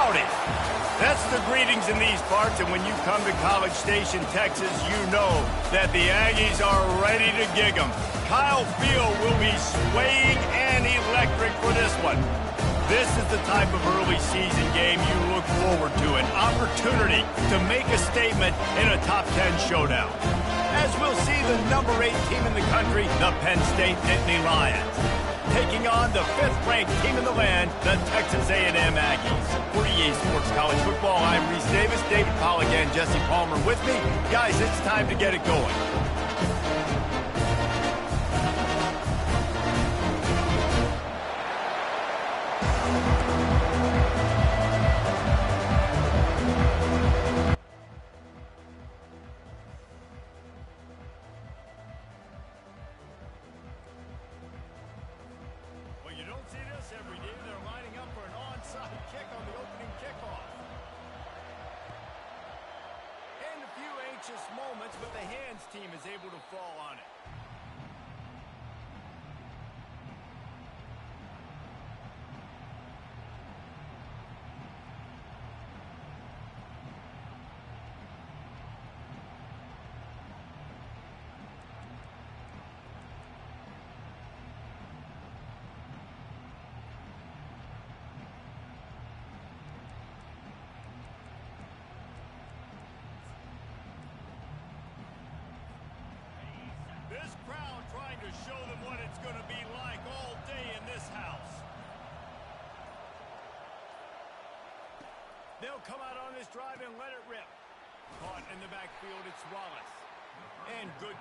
about it? That's the greetings in these parts, and when you come to College Station, Texas, you know that the Aggies are ready to gig 'em. Kyle Field will be swaying and electric for this one. This is the type of early season game you look forward to, an opportunity to make a statement in a top 10 showdown. As we'll see the number 8 team in the country, the Penn State Nittany Lions, taking on the 5th-ranked team in the land, the Texas A&M Aggies. For EA Sports College Football, I'm Reese Davis, David Pollack, and Jesse Palmer with me. Guys, it's time to get it going. Every day they're lining up for an onside kick on the opening kickoff. And a few anxious moments, but the hands team is able to fall on it. This crowd trying to show them what it's going to be like all day in this house. They'll come out on this drive and let it rip. Caught in the backfield, it's Wallace. And good.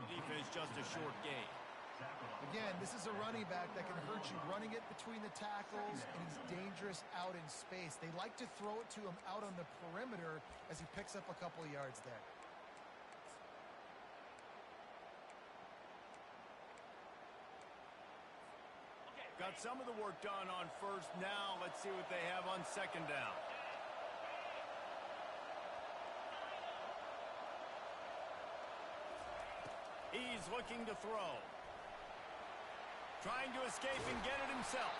Defense just a short gain. Again, this is a running back that can hurt you running it between the tackles, and he's dangerous out in space. They like to throw it to him out on the perimeter as he picks up a couple of yards there. Got some of the work done on first. Now let's see what they have on second down. He's looking to throw. Trying to escape and get it himself.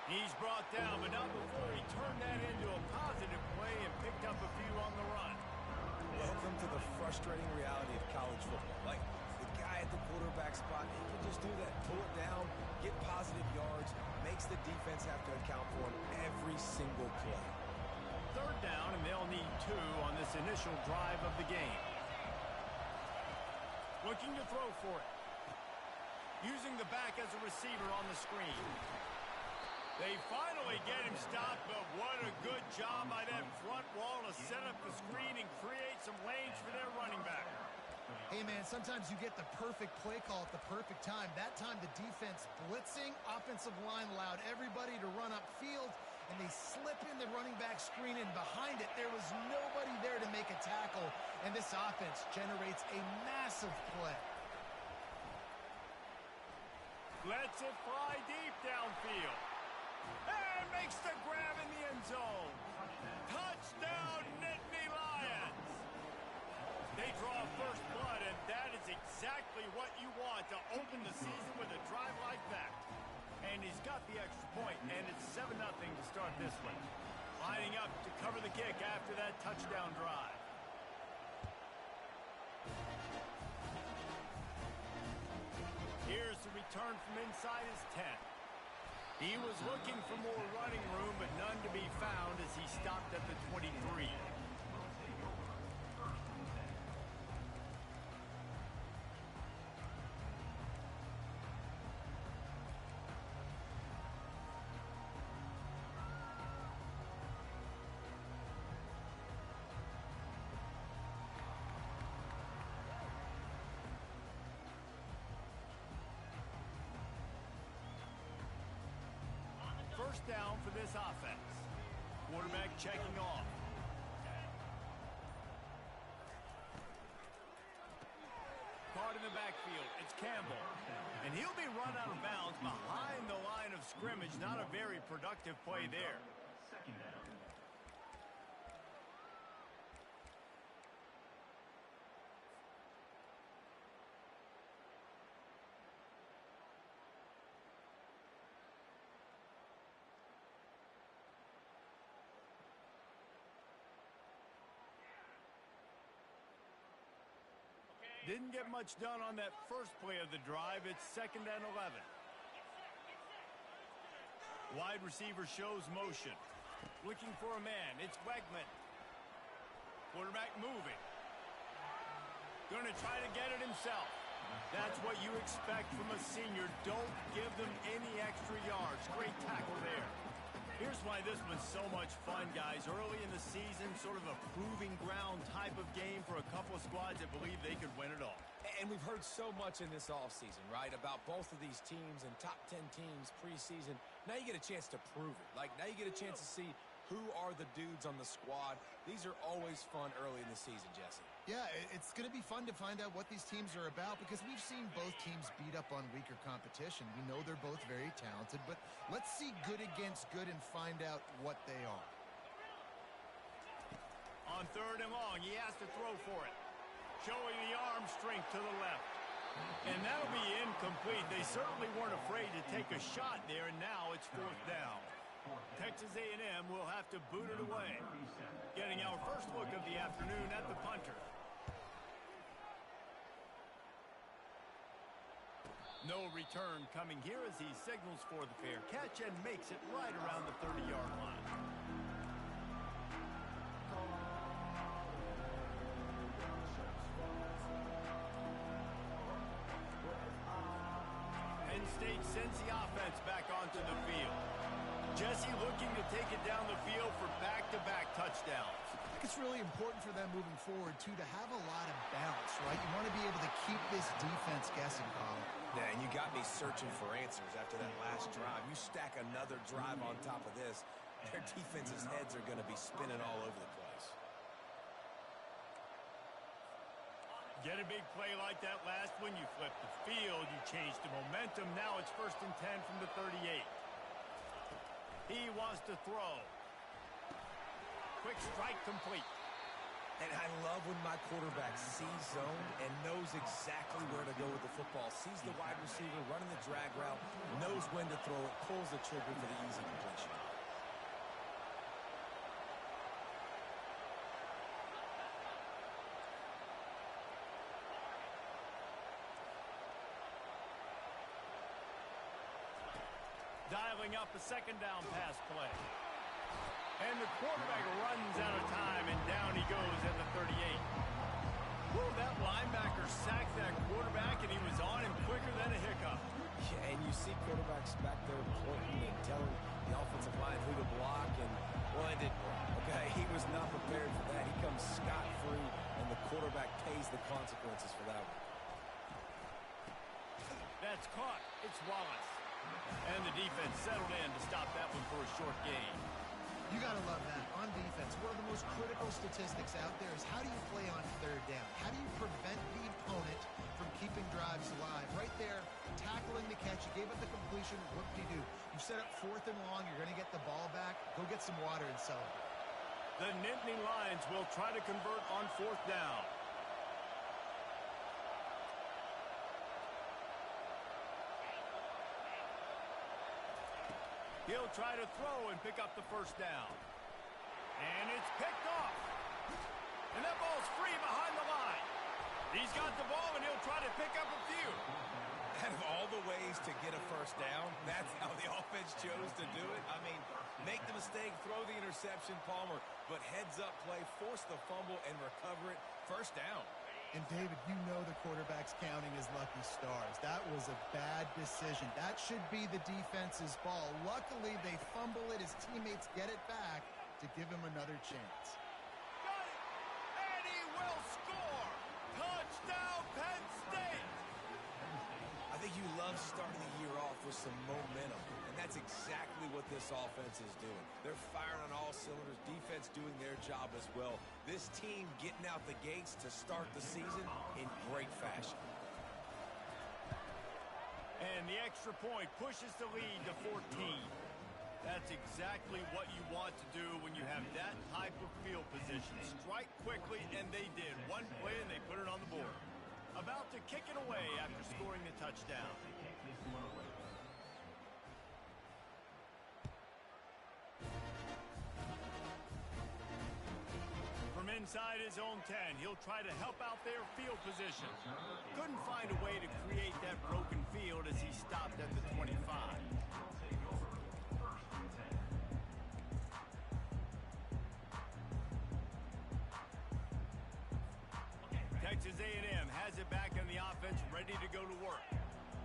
He's brought down, but not before he turned that into a positive play and picked up a few on the run. Welcome to the frustrating reality of college football. Like, the guy at the quarterback spot, he can just do that. Pull it down, get positive yards, makes the defense have to account for him every single play. Third down, and they'll need 2 on this initial drive of the game. Looking to throw for it. Using the back as a receiver on the screen. They finally get him stopped, but what a good job by that front wall to set up the screen and create some lanes for their running back. Hey, man, sometimes you get the perfect play call at the perfect time. That time the defense blitzing, offensive line allowed everybody to run upfield, and they slip in the running back screen, and behind it there was nobody there to make a tackle, and this offense generates a massive play. Lets it fly deep downfield. And makes the grab in the end zone. Touchdown, Nittany Lions. They draw first blood, and that is exactly what you want to open the season with a drive like that. And he's got the extra point, and it's 7-0 to start this one. Lining up to cover the kick after that touchdown drive. Here's the return from inside his 10. He was looking for more running room, but none to be found as he stopped at the 23. First down for this offense. Quarterback checking off. Caught in the backfield. It's Campbell. And he'll be run out of bounds behind the line of scrimmage. Not a very productive play there. Second down. Didn't get much done on that first play of the drive. It's 2nd and 11. Wide receiver shows motion. Looking for a man. It's Wegman. Quarterback moving. Going to try to get it himself. That's what you expect from a senior. Don't give them any extra yards. Great tackle there. Here's why this was so much fun, guys. Early in the season, sort of a proving ground type of game for a couple of squads that believe they could win it all. And we've heard so much in this offseason, right, about both of these teams and top 10 teams preseason. Now you get a chance to prove it. Like, now you get a chance to see who are the dudes on the squad. These are always fun early in the season, Jesse. Yeah, it's going to be fun to find out what these teams are about because we've seen both teams beat up on weaker competition. We know they're both very talented, but let's see good against good and find out what they are. On 3rd and long, he has to throw for it. Showing the arm strength to the left. And that'll be incomplete. They certainly weren't afraid to take a shot there, and now it's 4th down. Texas A&M will have to boot it away. Getting our first look of the afternoon at the punter. No return coming here as he signals for the fair catch and makes it right around the 30-yard line. Penn State sends the offense back onto the field. Jesse looking to take it down the field for back-to-back touchdowns. I think it's really important for them moving forward, too, to have a lot of balance, right? You want to be able to keep this defense guessing, Colin. Yeah, and you got me searching for answers after that last drive. You stack another drive on top of this, their defense's heads are going to be spinning all over the place. Get a big play like that last one, you flip the field, you change the momentum. Now it's 1st and 10 from the 38. He wants to throw. Quick strike complete. And I love when my quarterback sees zone and knows exactly where to go with the football. Sees the wide receiver running the drag route, knows when to throw it, pulls the trigger for the easy completion. Dialing up a 2nd down pass play. And the quarterback runs out of time, and down he goes at the 38. Woo, that linebacker sacked that quarterback, and he was on him quicker than a hiccup. Yeah, and you see quarterbacks back there pointing and telling the offensive line who to block, and, well, it didn't work. Okay, he was not prepared for that. He comes scot-free, and the quarterback pays the consequences for that one. That's caught. It's Wallace. And the defense settled in to stop that one for a short gain. You got to love that. On defense, one of the most critical statistics out there is how do you play on 3rd down? How do you prevent the opponent from keeping drives alive? Right there, tackling the catch. You gave up the completion. Whoop-de-doo. You set up 4th and long. You're going to get the ball back. Go get some water and celebrate. The Nittany Lions will try to convert on 4th down. He'll try to throw and pick up the 1st down. And it's picked off. And that ball's free behind the line. He's got the ball, and he'll try to pick up a few. Out of all the ways to get a 1st down, that's how the offense chose to do it. I mean, make the mistake, throw the interception, Palmer, but heads-up play, force the fumble, and recover it. 1st down. And, David, you know the quarterback's counting his lucky stars. That was a bad decision. That should be the defense's ball. Luckily, they fumble it. His teammates get it back to give him another chance. Got it! And he will score! Touchdown, Penn State! I think you love starting the year off with some momentum, and that's exactly what this offense is doing. They're firing on all cylinders, defense doing their job as well. This team getting out the gates to start the season in great fashion. And the extra point pushes the lead to 14. That's exactly what you want to do when you have that type of field position. Strike quickly, and they did. One play, and they put it on the board. About to kick it away after scoring the touchdown. From inside his own 10, he'll try to help out their field position. Couldn't find a way to create that broken field as he stopped at the 25. Texas A&M has it back in the offense, ready to go to work.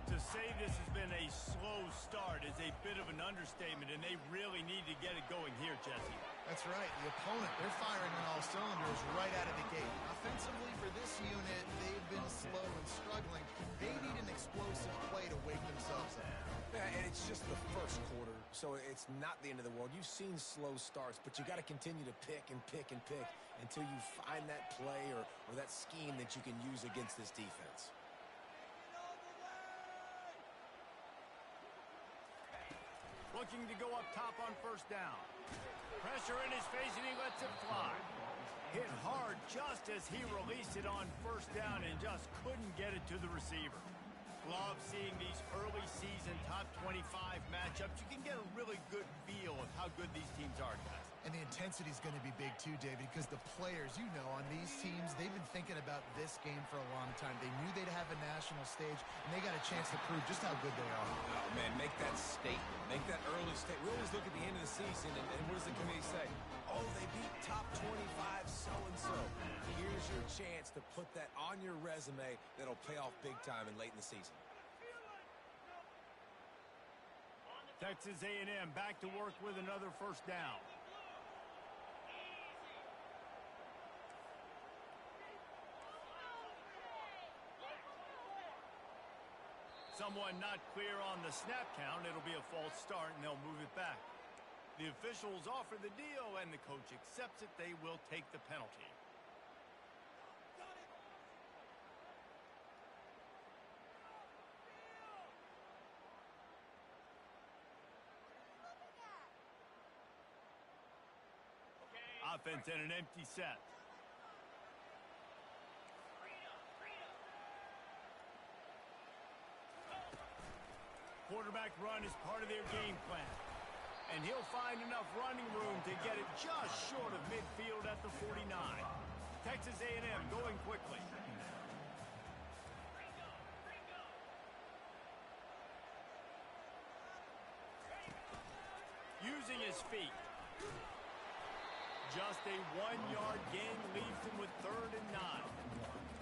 To say this has been a slow start is a bit of an understatement, and they really need to get it going here, Jesse. That's right. The opponent, they're firing on all cylinders right out of the gate. Offensively, for this unit, they've been slow and struggling. They need an explosive play to wake themselves up. Yeah, and it's just the 1st quarter, so it's not the end of the world. You've seen slow starts, but you got to continue to pick and pick and pick until you find that play or that scheme that you can use against this defense. Looking to go up top on 1st down. Pressure in his face, and he lets it fly. Hit hard just as he released it on 1st down and just couldn't get it to the receiver. Love seeing these early season top 25 matchups. You can get a really good feel of how good these teams are, guys. And the intensity is going to be big too, David, because the players, you know, on these teams, they've been thinking about this game for a long time. They knew they'd have a national stage, and they got a chance to prove just how good they are. Oh, man, make that statement. Make that early statement. We always look at the end of the season, and what does the committee say? Oh, they beat top 25 so-and-so. Here's your chance to put that on your resume that'll pay off big time and late in the season. Texas A&M back to work with another 1st down. Some someone not clear on the snap count, it'll be a false start, and they'll move it back. The officials offer the deal, and the coach accepts it. They will take the penalty. Offense and an empty set. Quarterback run is part of their game plan. And he'll find enough running room to get it just short of midfield at the 49. Texas A&M going quickly. Using his feet. Just a 1-yard gain leaves him with 3rd and 9.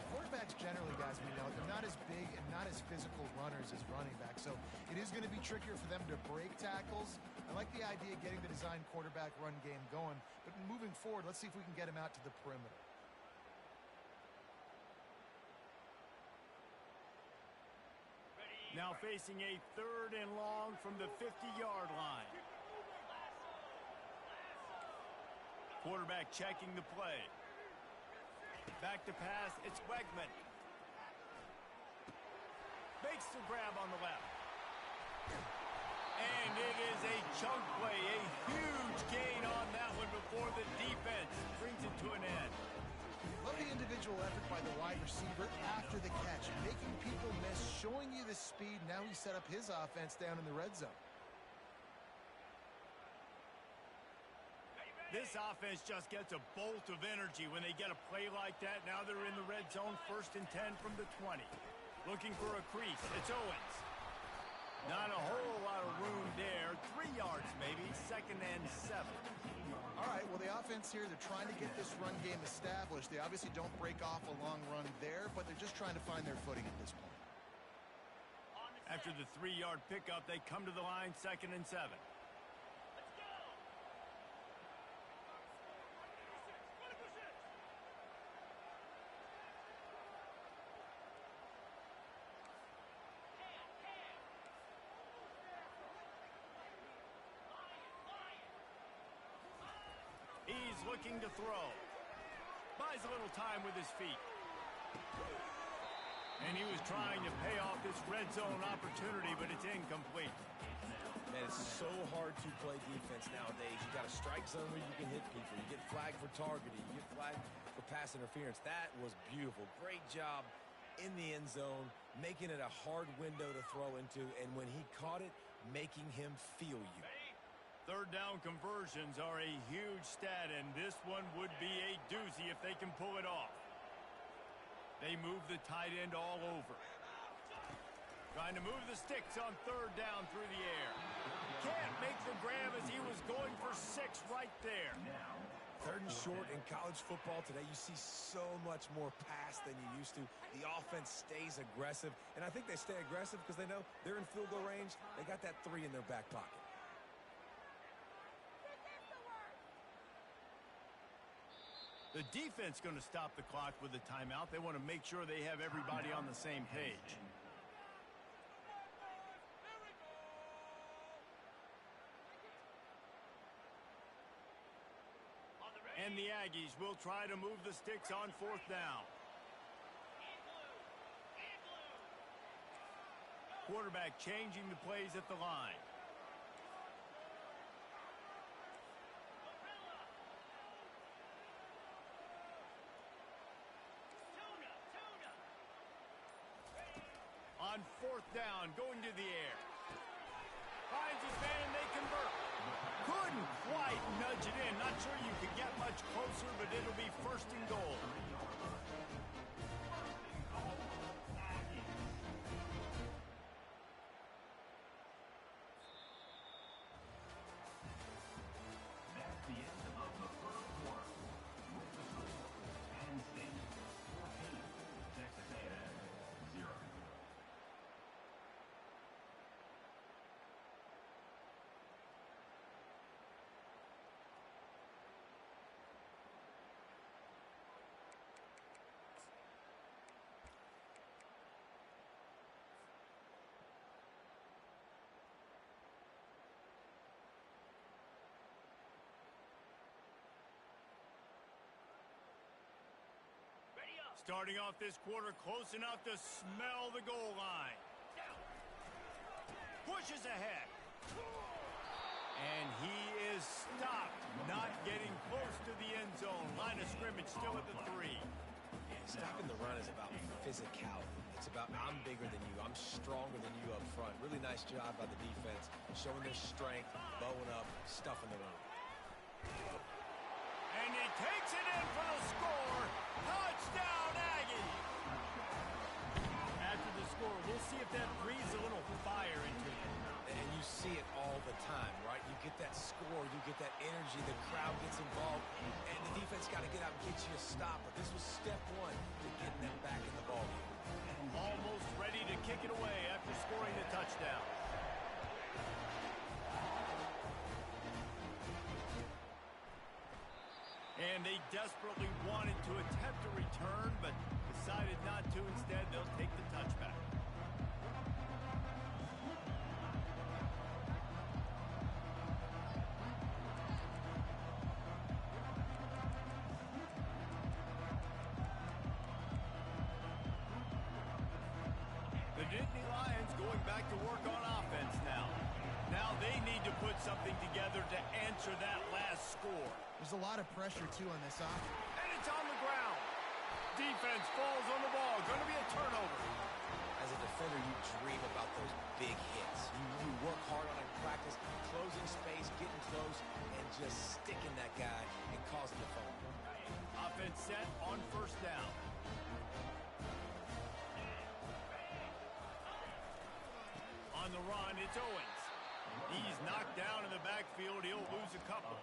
Quarterbacks generally, guys, we know, they're not as big and not as physical runners as running backs, so it is going to be trickier for them to break tackles. I like the idea of getting the design quarterback run game going, but moving forward, let's see if we can get him out to the perimeter. Now facing a 3rd and long from the 50-yard line. Quarterback checking the play. Back to pass, it's Wegman. Makes the grab on the left. And it is a chunk play, a huge gain on that one before the defense brings it to an end. Love the individual effort by the wide receiver after the catch, making people miss, showing you the speed. Now he set up his offense down in the red zone. This offense just gets a bolt of energy when they get a play like that. Now they're in the red zone, 1st and 10 from the 20. Looking for a crease. It's Owens. Not a whole lot of room there. 3 yards maybe, 2nd and 7. All right, well, the offense here, they're trying to get this run game established. They obviously don't break off a long run there, but they're just trying to find their footing at this point. After the 3-yard pickup, they come to the line, 2nd and 7. He's looking to throw. Buys a little time with his feet. And he was trying to pay off this red zone opportunity, but it's incomplete. Man, it's so hard to play defense nowadays. You got a strike zone where you can hit people. You get flagged for targeting. You get flagged for pass interference. That was beautiful. Great job in the end zone, making it a hard window to throw into, and when he caught it, making him feel you. 3rd down conversions are a huge stat, and this one would be a doozy if they can pull it off. They move the tight end all over. Trying to move the sticks on 3rd down through the air. Can't make the grab as he was going for 6 right there. 3rd and short in college football today. You see so much more pass than you used to. The offense stays aggressive, and I think they stay aggressive because they know they're in field goal range. They got that 3 in their back pocket. The defense going to stop the clock with a timeout. They want to make sure they have everybody on the same page. And the Aggies will try to move the sticks on 4th down. Quarterback changing the plays at the line. On 4th down, going to the air. Finds his man, and they convert. Couldn't quite nudge it in. Not sure you could get much closer, but it'll be 1st and goal. Starting off this quarter close enough to smell the goal line. Pushes ahead. And he is stopped, not getting close to the end zone. Line of scrimmage still at the 3. Yeah, stopping the run is about physicality. It's about I'm bigger than you. I'm stronger than you up front. Really nice job by the defense, showing their strength, bowing up, stuffing the run. And he takes it in for the score. Touchdown, Aggies! After the score, we'll see if that breathes a little fire into you. And you see it all the time, right? You get that score, you get that energy, the crowd gets involved, and the defense got to get out and get you a stop. But this was step one to getting them back in the ballgame. Almost ready to kick it away after scoring the touchdown. And they desperately wanted to attempt a return, but decided not to. Instead, they'll take the touchback. The Nittany Lions going back to work on offense now. Now they need to put something together to answer that last score. There's a lot of pressure, too, on this offense. And it's on the ground. Defense falls on the ball. Going to be a turnover. As a defender, you dream about those big hits. You work hard on it in practice, closing space, getting close, and just sticking that guy and causing the fall. Offense set on first down. On the run, it's Owens. He's knocked down in the backfield. He'll lose a couple.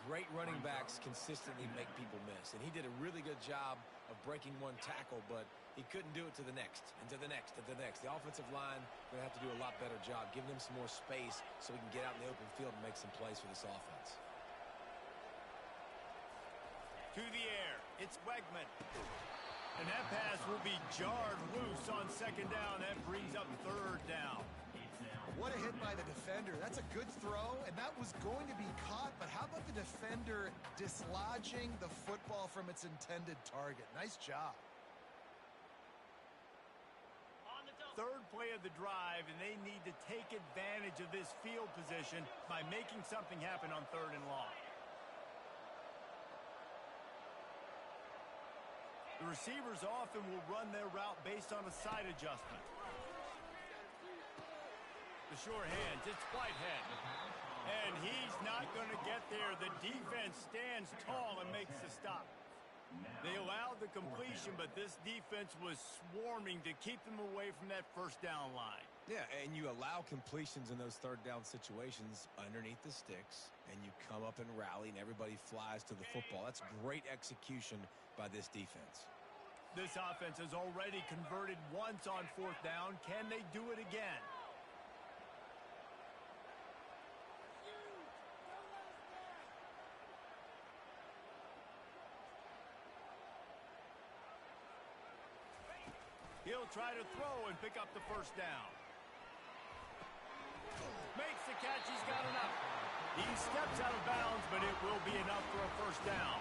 Great running backs consistently make people miss, and he did a really good job of breaking one tackle, but he couldn't do it to the next, and to the next, and to the next. The offensive line going to have to do a lot better job, giving them some more space so we can get out in the open field and make some plays for this offense. To the air, it's Wegman. And that pass will be jarred loose on second down. That brings up third down. What a hit by the defender. That's a good throw, and that was going to be caught, but how about the defender dislodging the football from its intended target? Nice job. Third play of the drive, and they need to take advantage of this field position by making something happen on 3rd and long. The receivers often will run their route based on a side adjustment. The short hands, it's Whitehead. And he's not going to get there. The defense stands tall and makes the stop. They allowed the completion, but this defense was swarming to keep them away from that first down line. Yeah, and you allow completions in those third down situations underneath the sticks, and you come up and rally, and everybody flies to the football. That's great execution by this defense. This offense has already converted once on 4th down. Can they do it again? He'll try to throw and pick up the first down. Makes the catch. He's got enough. He steps out of bounds, but it will be enough for a first down.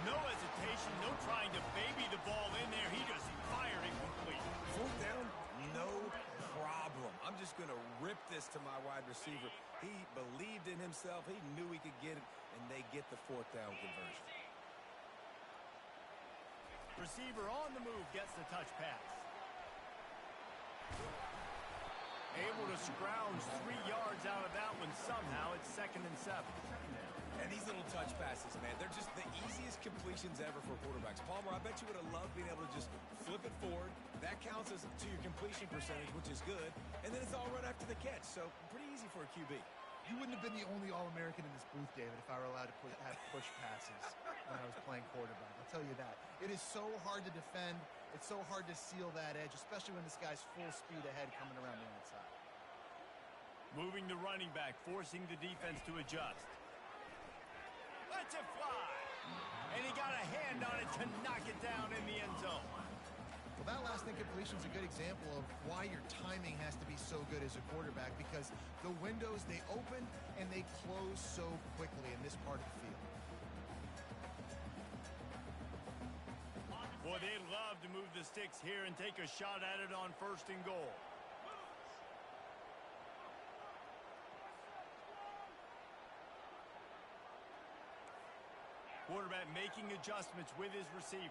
No hesitation, no trying to baby the ball in there. He just fired it complete. 4th down, no problem. I'm just going to rip this to my wide receiver. He believed in himself. He knew he could get it, and they get the 4th down conversion. Receiver on the move gets the touch pass. Able to scrounge 3 yards out of that one somehow. It's 2nd and 7. And these little touch passes, man, they're just the easiest completions ever for quarterbacks. Palmer, I bet you would have loved being able to just flip it forward. That counts as to your completion percentage, which is good. And then it's all right after the catch. So pretty easy for a QB. You wouldn't have been the only All-American in this booth, David, if I were allowed to have push passes when I was playing quarterback. I'll tell you that. It is so hard to defend. It's so hard to seal that edge, especially when this guy's full speed ahead coming around the outside. Moving the running back, forcing the defense to adjust. Lets it fly. And he got a hand on it to knock it down in the end zone. Well, that last incompletion is a good example of why your timing has to be so good as a quarterback, because the windows, they open and they close so quickly in this part of the field. Boy, they'd love to move the sticks here and take a shot at it on 1st and goal. Quarterback making adjustments with his receivers.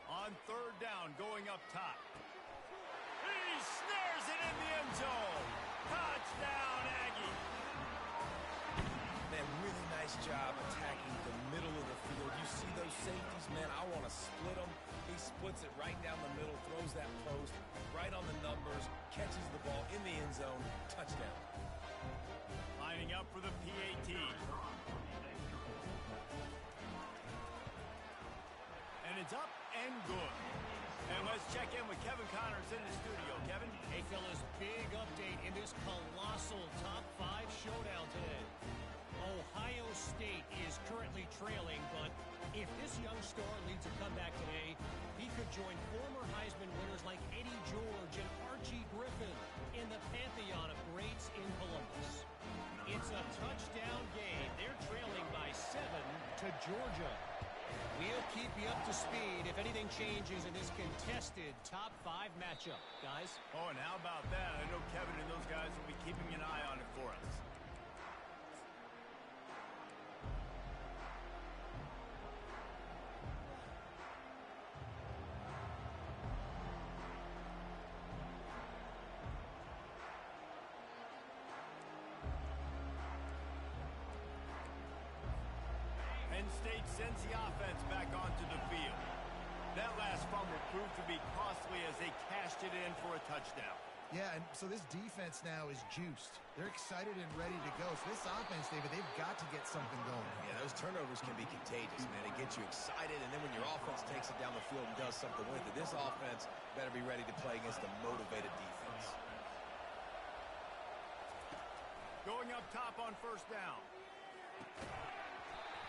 On 3rd down, going up top. He snares it in the end zone. Touchdown, Aggie. Man, really nice job attacking the middle of the field. You see those safeties, man, I want to split them. He splits it right down the middle, throws that post right on the numbers, catches the ball in the end zone. Touchdown. Lining up for the PAT. And it's up and good. And let's check in with Kevin Connors in the studio. Kevin? Hey, fellas, big update in this colossal top 5 showdown today. Ohio State is currently trailing, but if this young star leads a comeback today, he could join former Heisman winners like Eddie George and Archie Griffin in the pantheon of greats in Columbus. It's a touchdown game. They're trailing by 7 to Georgia. We'll keep you up to speed if anything changes in this contested top 5 matchup, guys. Oh, and how about that? I know Kevin and those guys will be keeping an eye on it for us. Penn State sends the offense back onto the field. That last fumble proved to be costly as they cashed it in for a touchdown. Yeah, and so this defense now is juiced. They're excited and ready to go. So this offense, David, they've got to get something going. Yeah, those turnovers can be contagious, man. It gets you excited, and then when your offense takes it down the field and does something with it, this offense better be ready to play against a motivated defense. Going up top on 1st down.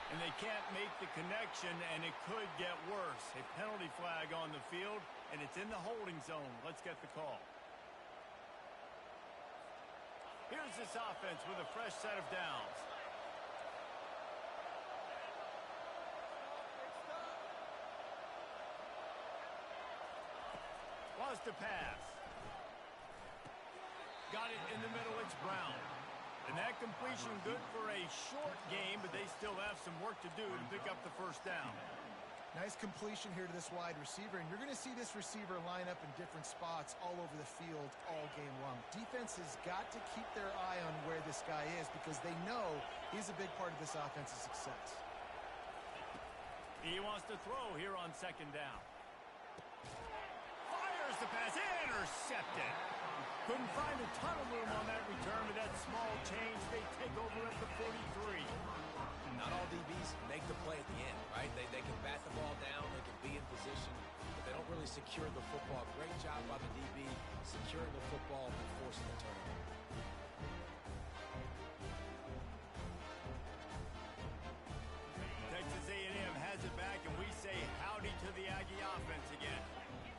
And they can't make the connection, and it could get worse. A penalty flag on the field, and it's in the holding zone. Let's get the call. Here's this offense with a fresh set of downs. Lost a pass. Got it in the middle. It's Brown. And that completion good for a short game, but they still have some work to do to pick up the 1st down. Nice completion here to this wide receiver, and you're going to see this receiver line up in different spots all over the field all game long. Defense has got to keep their eye on where this guy is because they know he's a big part of this offense's success. He wants to throw here on 2nd down. Fires the pass, intercepted. Couldn't find a ton of room on that return with that small change. They take over at the 43. Not all DBs make the play at the end, right? They can bat the ball down, they can be in position, but they don't really secure the football. Great job by the DB securing the football and forcing the turnover. Texas A&M has it back, and we say howdy to the Aggie offense again.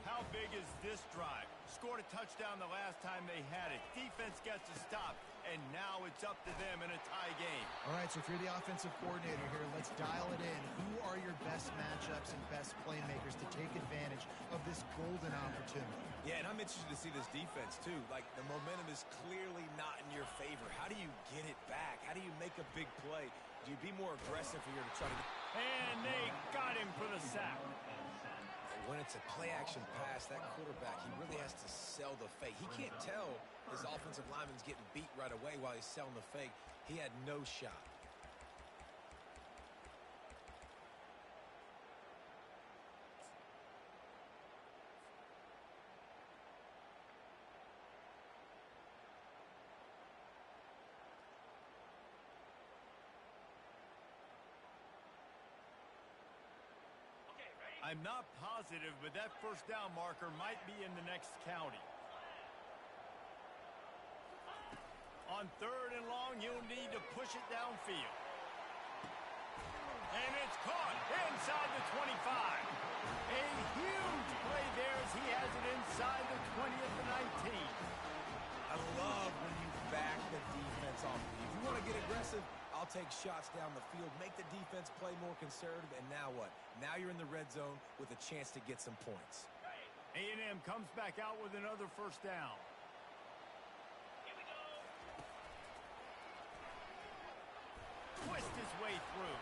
How big is this drive? Scored a touchdown the last time they had it. Defense gets a stop, and now it's up to them in a tie game. All right, so if you're the offensive coordinator here, let's dial it in. Who are your best matchups and best playmakers to take advantage of this golden opportunity? Yeah, and I'm interested to see this defense, too. Like, the momentum is clearly not in your favor. How do you get it back? How do you make a big play? Do you be more aggressive here to try to... And they got him for the sack. When it's a play-action pass, that quarterback, he really has to sell the fake. He can't tell his offensive lineman's getting beat right away while he's selling the fake. He had no shot. I'm not positive, but that 1st down marker might be in the next county. On 3rd and long, you'll need to push it downfield. And it's caught inside the 25. A huge play there as he has it inside the 20th and 19. I love when you back the defense off. If you want to get aggressive, I'll take shots down the field, make the defense play more conservative, and now what? Now you're in the red zone with a chance to get some points. A&M comes back out with another first down. Twist his way through.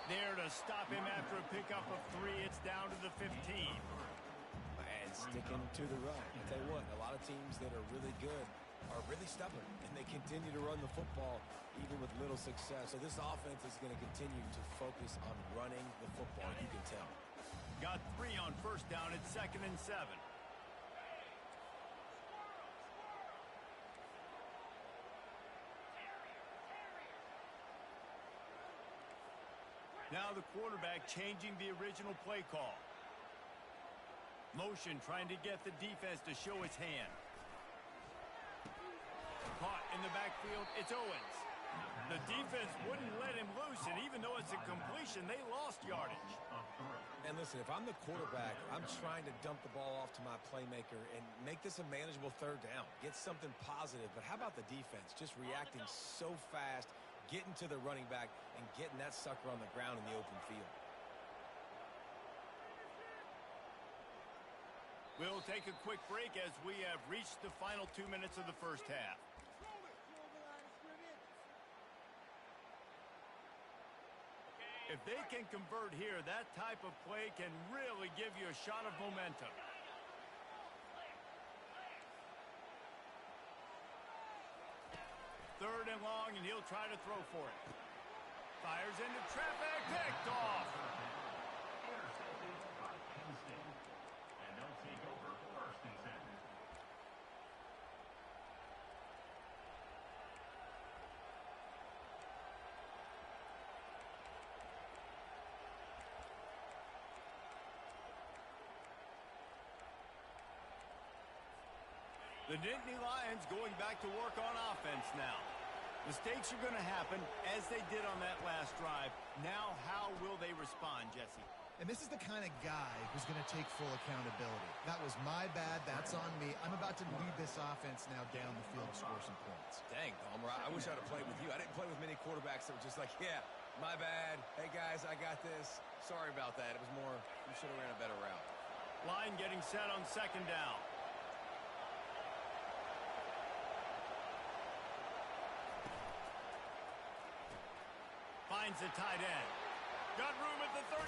There to stop him after a pickup of 3. It's down to the 15. And sticking to the run. I tell you what, a lot of teams that are really good are really stubborn, and they continue to run the football even with little success. So this offense is going to continue to focus on running the football, you can tell. Got 3 on first down. It's 2nd and 7. Now the quarterback changing the original play call. Motion trying to get the defense to show his hand. Caught in the backfield, it's Owens. The defense wouldn't let him loose, and even though it's a completion, they lost yardage. And listen, if I'm the quarterback, I'm trying to dump the ball off to my playmaker and make this a manageable third down. Get something positive. But how about the defense? Just reacting so fast, getting to the running back, and getting that sucker on the ground in the open field. We'll take a quick break as we have reached the final 2 minutes of the first half. If they can convert here, that type of play can really give you a shot of momentum. Third and long, and he'll try to throw for it. Fires into traffic, picked off. Intercepted by Penn State. And they'll take over 1st and 10. The Nittany Lions going back to work on offense now. Mistakes are going to happen as they did on that last drive. Now, how will they respond, Jesse? And this is the kind of guy who's going to take full accountability. That was my bad. That's on me. I'm about to lead this offense now down the field to score some points. Dang, Homer, I wish I'd have played with you. I didn't play with many quarterbacks that were just like, yeah, my bad. Hey, guys, I got this. Sorry about that. It was more, you should have ran a better route. Line getting set on 2nd down. Finds the tight end. Got room at the 35.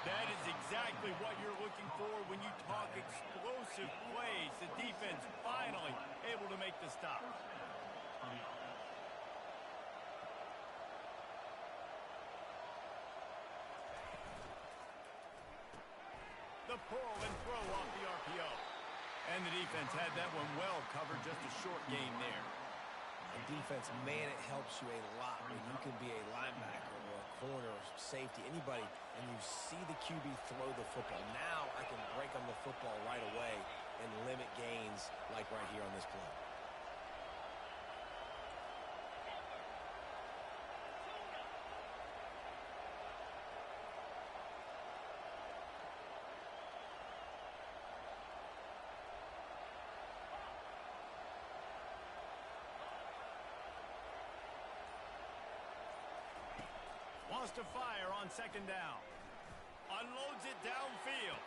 That is exactly what you're looking for when you talk explosive plays. The defense finally able to make the stop. The pull and throw off the RPO. And the defense had that one well covered, just a short gain there. And defense, man, it helps you a lot when you can be a linebacker or a corner or safety, anybody, and you see the QB throw the football. Now I can break on the football right away and limit gains like right here on this play. Wants to fire on 2nd down. Unloads it downfield.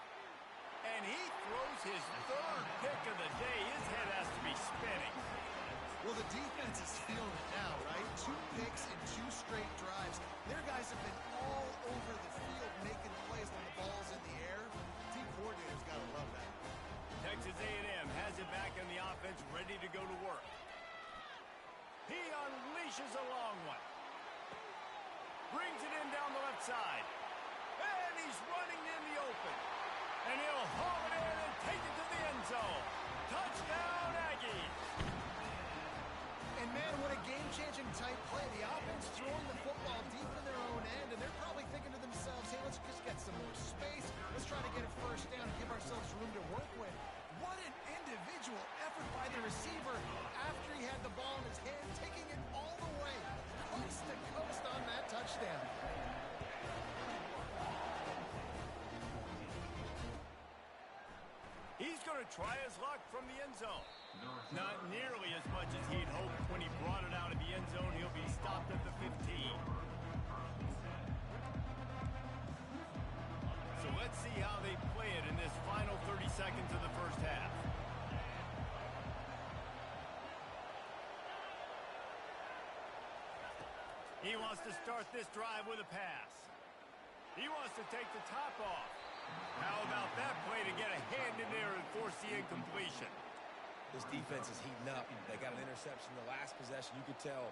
And he throws his 3rd pick of the day. His head has to be spinning. Well, the defense is feeling it now, right? 2 picks in 2 straight drives. Their guys have been all over the field making plays when the ball's in the air. Team coordinator's got to love that. Texas A&M has it back in the offense, ready to go to work. He unleashes a long one. Brings it in down the left side. And he's running in the open. And he'll haul it in and take it to the end zone. Touchdown, Aggies. And, man, what a game-changing type play. The offense throwing the football deep in their own end, and they're probably thinking to themselves, hey, let's just get some more space. Let's try to get a first down and give ourselves room to work with. What an individual effort by the receiver after he had the ball in his hand, taking it all the way, coast to coast on that touchdown. to try his luck from the end zone. Not nearly as much as he'd hoped when he brought it out of the end zone. He'll be stopped at the 15. So let's see how they play it in this final 30 seconds of the first half. He wants to start this drive with a pass. He wants to take the top off. How about that play to get a hand in there and force the incompletion? This defense is heating up. They got an interception the last possession. You could tell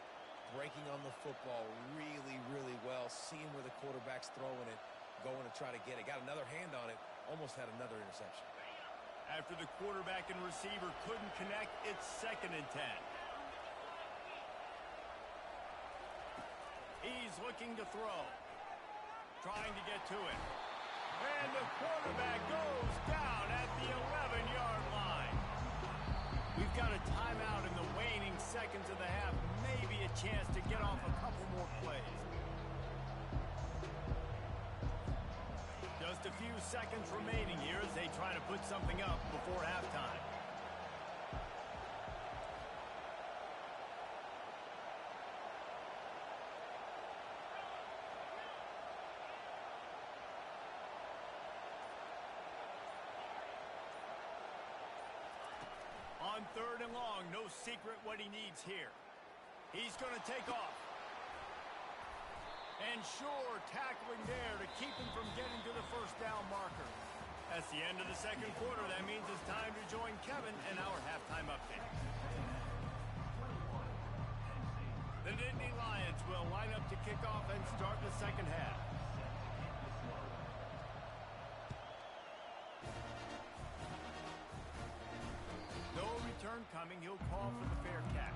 breaking on the football really, really well, seeing where the quarterback's throwing it, going to try to get it. Got another hand on it, almost had another interception. After the quarterback and receiver couldn't connect, it's 2nd and 10. He's looking to throw. Trying to get to it. And the quarterback goes down at the 11-yard line. We've got a timeout in the waning seconds of the half. Maybe a chance to get off a couple more plays. Just a few seconds remaining here as they try to put something up before halftime. On 3rd and long, no secret what he needs here. He's going to take off. And sure, tackling there to keep him from getting to the first down marker. That's the end of the 2nd quarter. That means it's time to join Kevin and our halftime update. The Nittany Lions will line up to kick off and start the 2nd half. No return coming. He'll call for the fair catch.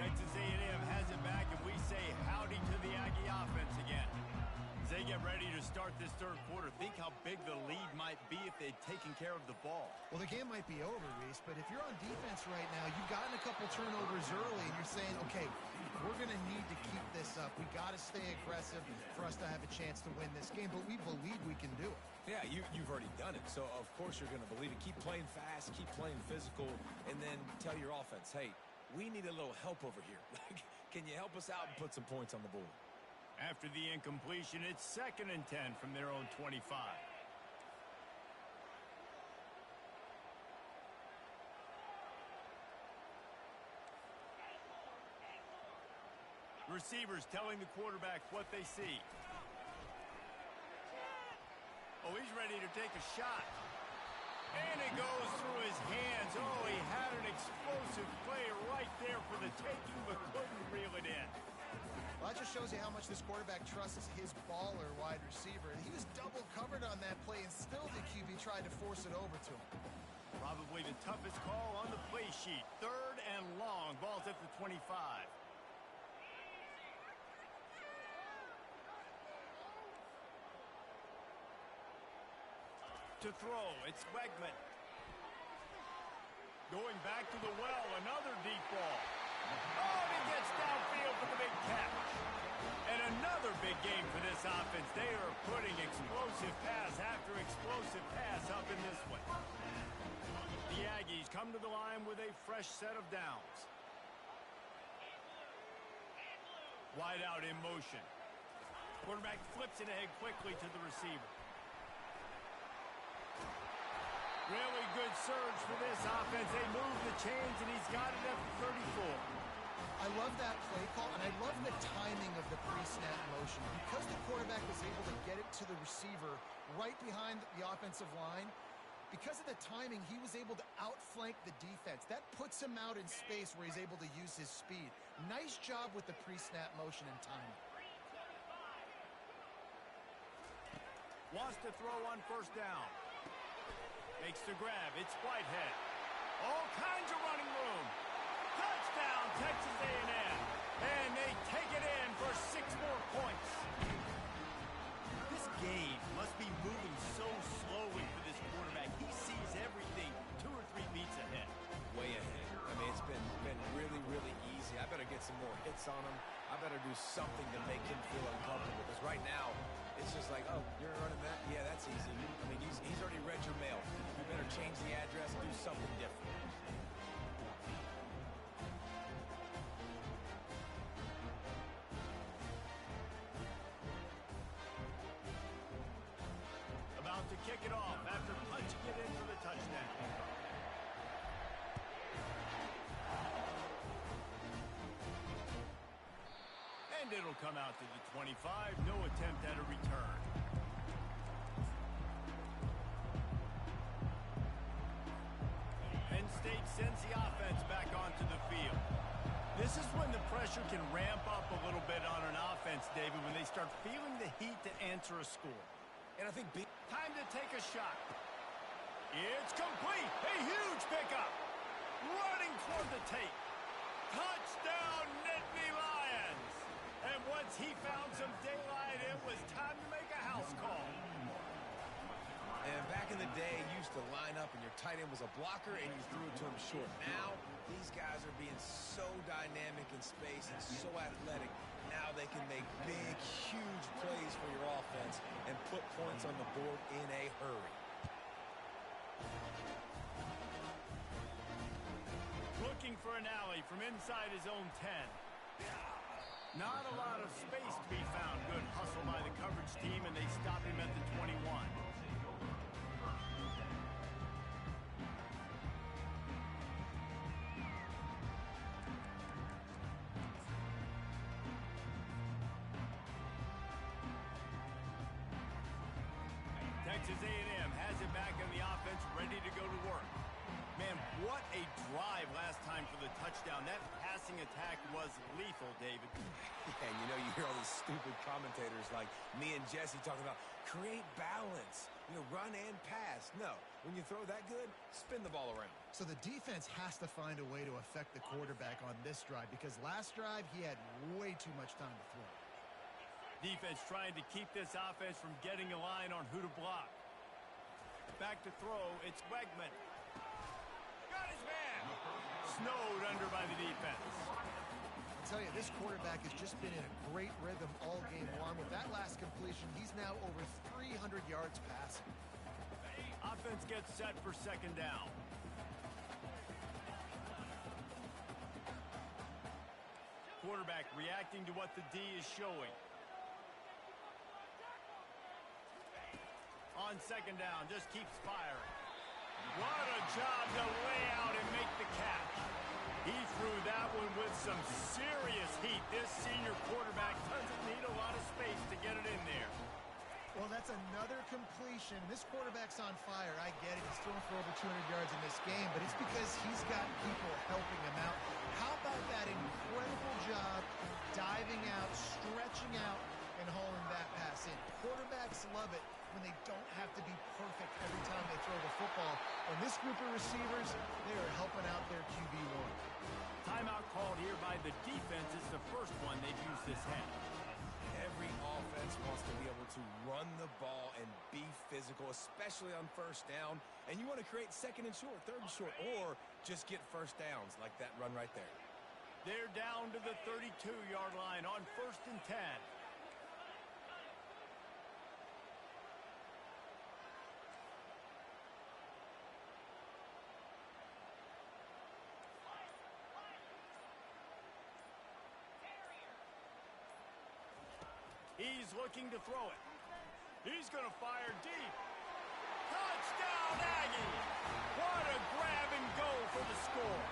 Texas A&M has it back, and we say howdy to the Aggie offense again. As they get ready to start this 3rd quarter, think how big the lead might be if they'd taken care of the ball. Well, the game might be over, Reese, but if you're on defense right now, you've gotten a couple turnovers early, and you're saying, okay, we're going to need to keep this up. We got to stay aggressive for us to have a chance to win this game, but we believe we can do it. Yeah, you've already done it, so of course you're going to believe it. Keep playing fast, keep playing physical, and then tell your offense, hey, we need a little help over here. Can you help us out and put some points on the board? After the incompletion, it's 2nd and 10 from their own 25. Receivers telling the quarterback what they see. Oh, he's ready to take a shot. And it goes through his hands. Oh, he had an explosive play right there for the taking, but couldn't reel it in. Well, that just shows you how much this quarterback trusts his baller wide receiver. He was double covered on that play, and still the QB tried to force it over to him. Probably the toughest call on the play sheet. 3rd and long. Ball's at the 25. To throw, it's Wegman. Going back to the well, another deep ball. Oh, and he gets downfield for the big catch. And another big game for this offense. They are putting explosive pass after explosive pass up in this one. The Aggies come to the line with a fresh set of downs. Wide out in motion. Quarterback flips it ahead quickly to the receiver. Really good surge for this offense. They move the chains, and he's got it at the 34. I love that play call, and I love the timing of the pre-snap motion. Because the quarterback was able to get it to the receiver right behind the offensive line, because of the timing, he was able to outflank the defense. That puts him out in space where he's able to use his speed. Nice job with the pre-snap motion and timing. Wants to throw on 1st down. Makes the grab. It's Whitehead. All kinds of running room. Touchdown, Texas A&M. And they take it in for 6 more points. This game must be moving so slowly for this quarterback. He sees everything 2 or 3 beats ahead. on him, I better do something to make him feel uncomfortable. Because right now, it's just like, oh, you're running that? Yeah, that's easy. I mean, he's already read your mail. You better change the address, do something different. About to kick it off after punching it in for the touchdown. And it'll come out to the 25. No attempt at a return. Penn State sends the offense back onto the field. This is when the pressure can ramp up a little bit on an offense, David, when they start feeling the heat to answer a score. And I think time to take a shot. It's complete. A huge pickup. Running toward the tape. Touchdown, Nittany Lions. And once he found some daylight, it was time to make a house call. And back in the day, you used to line up and your tight end was a blocker and you threw it to him short. Now, these guys are being so dynamic in space and so athletic. Now they can make big, huge plays for your offense and put points on the board in a hurry. Looking for an alley from inside his own 10. Not a lot of space to be found. Good hustle by the coverage team, and they stop him at the 21. Texas A&M has it back in the offense, ready to go to work. Man, what a drive last time for the touchdown. That passing attack was lethal, David. Yeah, and you know, you hear all these stupid commentators like me and Jesse talking about create balance, run and pass. No, when you throw that good, spin the ball around. So the defense has to find a way to affect the quarterback on this drive because last drive he had way too much time to throw. Defense trying to keep this offense from getting a line on who to block. Back to throw, it's Wegman. Got his man. Snowed under by the defense. I'll tell you, this quarterback has just been in a great rhythm all game long. With that last completion, he's now over 300 yards passing. Offense gets set for second down. Quarterback reacting to what the D is showing. On second down, just keeps firing. What a job to lay out and make the catch. He threw that one with some serious heat. This senior quarterback doesn't need a lot of space to get it in there. Well, that's another completion. This quarterback's on fire. I get it. He's throwing for over 200 yards in this game, but it's because he's got people helping him out. How about that incredible job diving out, stretching out, and hauling that pass in? Quarterbacks love it when they don't have to be perfect every time they throw the football. And this group of receivers, they are helping out their QB1. Timeout called here by the defense is the first one they've used this half. Every offense wants to be able to run the ball and be physical, especially on first down. And you want to create second and short, third and short, or just get first downs like that run right there. They're down to the 32-yard line on 1st and 10. He's looking to throw it. He's going to fire deep. Touchdown, Aggie! What a grab and go for the score.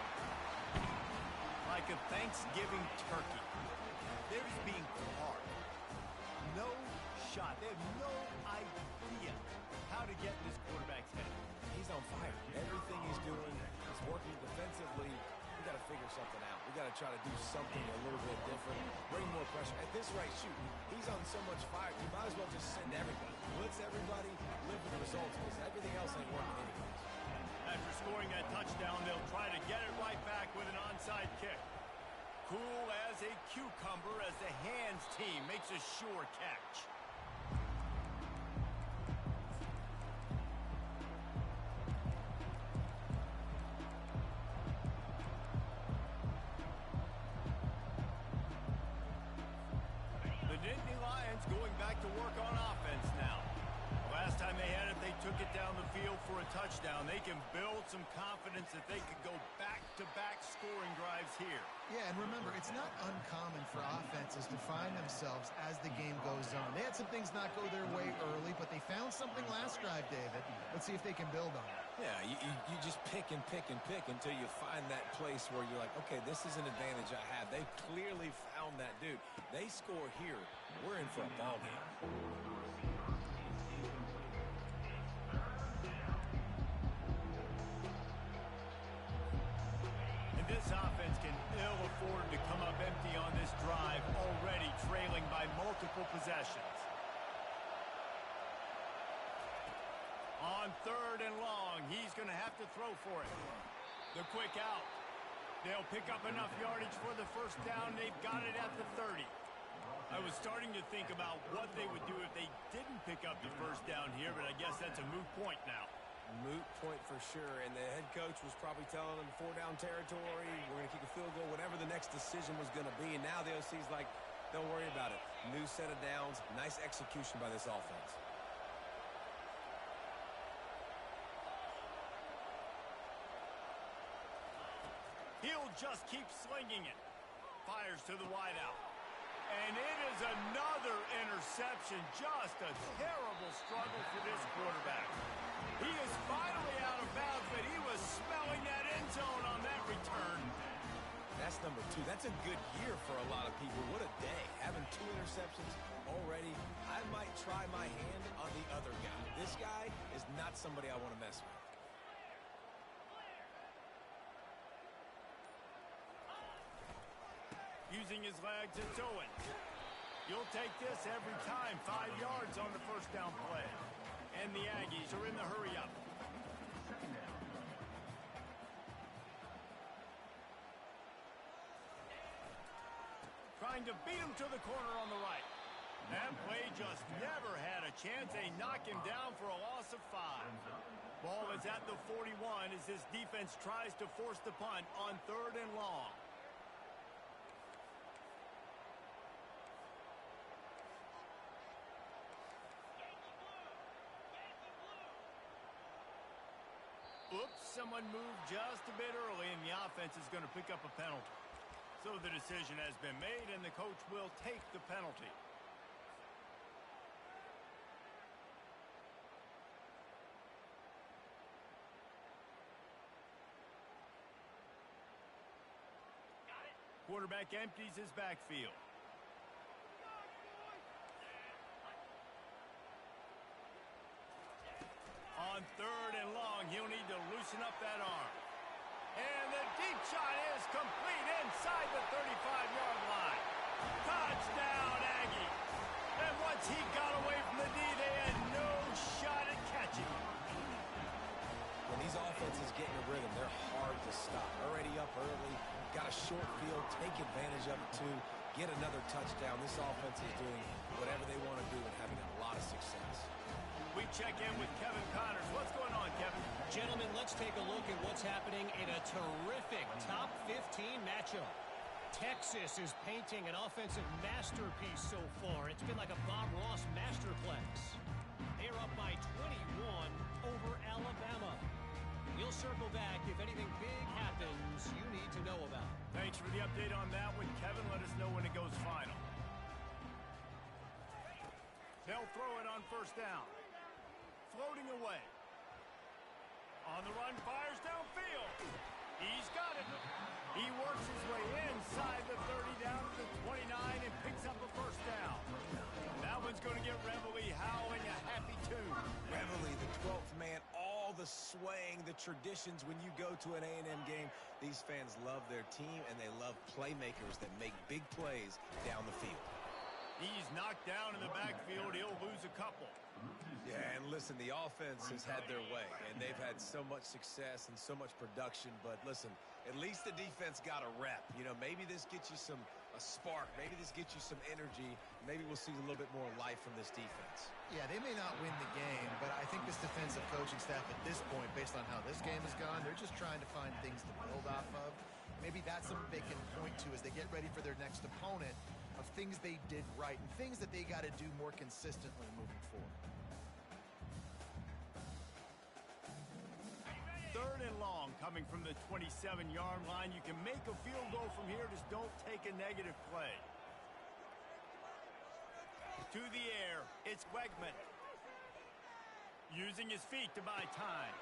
Like a Thanksgiving turkey. They're just being carved. No shot. They have no idea how to get in this quarterback's head. He's on fire. Everything he's doing is working defensively. We got to figure something out. We got to try to do something a little bit different. Bring more pressure. At this rate, shoot, he's on so much fire. You might as well just send everybody. Blitz everybody, live with the results, because everything else ain't working anyways. After scoring that touchdown, they'll try to get it right back with an onside kick. Cool as a cucumber as the hands team makes a sure catch. a touchdown, they can build some confidence that they could go back-to-back scoring drives here. Yeah, and remember, it's not uncommon for offenses to find themselves as the game goes on. They had some things not go their way early, but they found something last drive, David. Let's see if they can build on it. Yeah, you just pick and pick and pick until you find that place where you're like, okay, this is an advantage I have. They clearly found that dude. They score here, we're in for a ball game. This offense can ill afford to come up empty on this drive, already trailing by multiple possessions. On 3rd and long, he's going to have to throw for it. The quick out. They'll pick up enough yardage for the first down. They've got it at the 30. I was starting to think about what they would do if they didn't pick up the first down here, but I guess that's a moot point now. Moot point for sure, and the head coach was probably telling them 4-down territory, we're going to kick a field goal, whatever the next decision was going to be, and now the OC's like, don't worry about it. New set of downs, nice execution by this offense. He'll just keep slinging it. Fires to the wideout. And it is another interception. Just a terrible struggle for this quarterback. He is finally out of bounds, but he was smelling that end zone on that return. That's number 2. That's a good year for a lot of people. What a day. Having 2 interceptions already. I might try my hand on the other guy. This guy is not somebody I want to mess with. Using his legs, it's Owen. You'll take this every time. 5 yards on the first down play. And the Aggies are in the hurry-up. Trying to beat him to the corner on the right. That play just never had a chance. They knock him down for a loss of 5. Ball is at the 41 as this defense tries to force the punt on 3rd and long. Oops, someone moved just a bit early, and the offense is going to pick up a penalty. So the decision has been made, and the coach will take the penalty. Quarterback empties his backfield. On 3rd and long, he'll need to loosen up that arm. And the deep shot is complete inside the 35-yard line. Touchdown, Aggie. And once he got away from the D, they had no shot at catching him. When these offenses get in a rhythm, they're hard to stop. Already up early, got a short field, take advantage of it too, get another touchdown. This offense is doing whatever they want to do and having a lot of success. We check in with Kevin Connors. What's going on, Kevin? Gentlemen, let's take a look at what's happening in a terrific top 15 matchup. Texas is painting an offensive masterpiece so far. It's been like a Bob Ross masterclass. They're up by 21 over Alabama. We'll circle back if anything big happens you need to know about. Thanks for the update on that one, Kevin. Let us know when it goes final. They'll throw it on first down. Floating away. On the run, fires downfield. He's got it. He works his way inside the 30 down to the 29 and picks up a first down. That one's going to get Reveille howling a happy tune. Reveille, the 12th man, all the swaying, the traditions when you go to an A&M game. These fans love their team, and they love playmakers that make big plays down the field. He's knocked down in the backfield. He'll lose a couple. Yeah, and listen, the offense has had their way, and they've had so much success and so much production. But listen, at least the defense got a rep. You know, maybe this gets you a spark. Maybe this gets you some energy. Maybe we'll see a little bit more life from this defense. Yeah, they may not win the game, but I think this defensive coaching staff at this point, based on how this game has gone, they're just trying to find things to build off of. Maybe that's something they can point to as they get ready for their next opponent, of things they did right and things that they got to do more consistently moving forward. 3rd and long coming from the 27-yard line. You can make a field goal from here. Just don't take a negative play. To the air, it's Wegman. Using his feet to buy time.